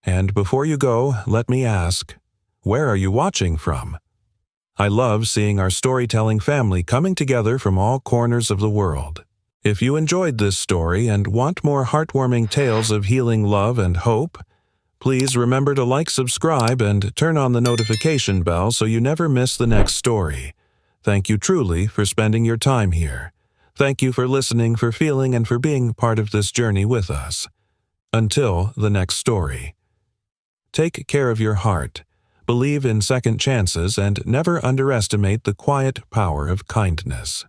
And before you go, let me ask, where are you watching from? I love seeing our storytelling family coming together from all corners of the world. If you enjoyed this story and want more heartwarming tales of healing, love, and hope, please remember to like, subscribe, and turn on the notification bell so you never miss the next story. Thank you truly for spending your time here. Thank you for listening, for feeling, and for being part of this journey with us. Until the next story. Take care of your heart, believe in second chances, and never underestimate the quiet power of kindness.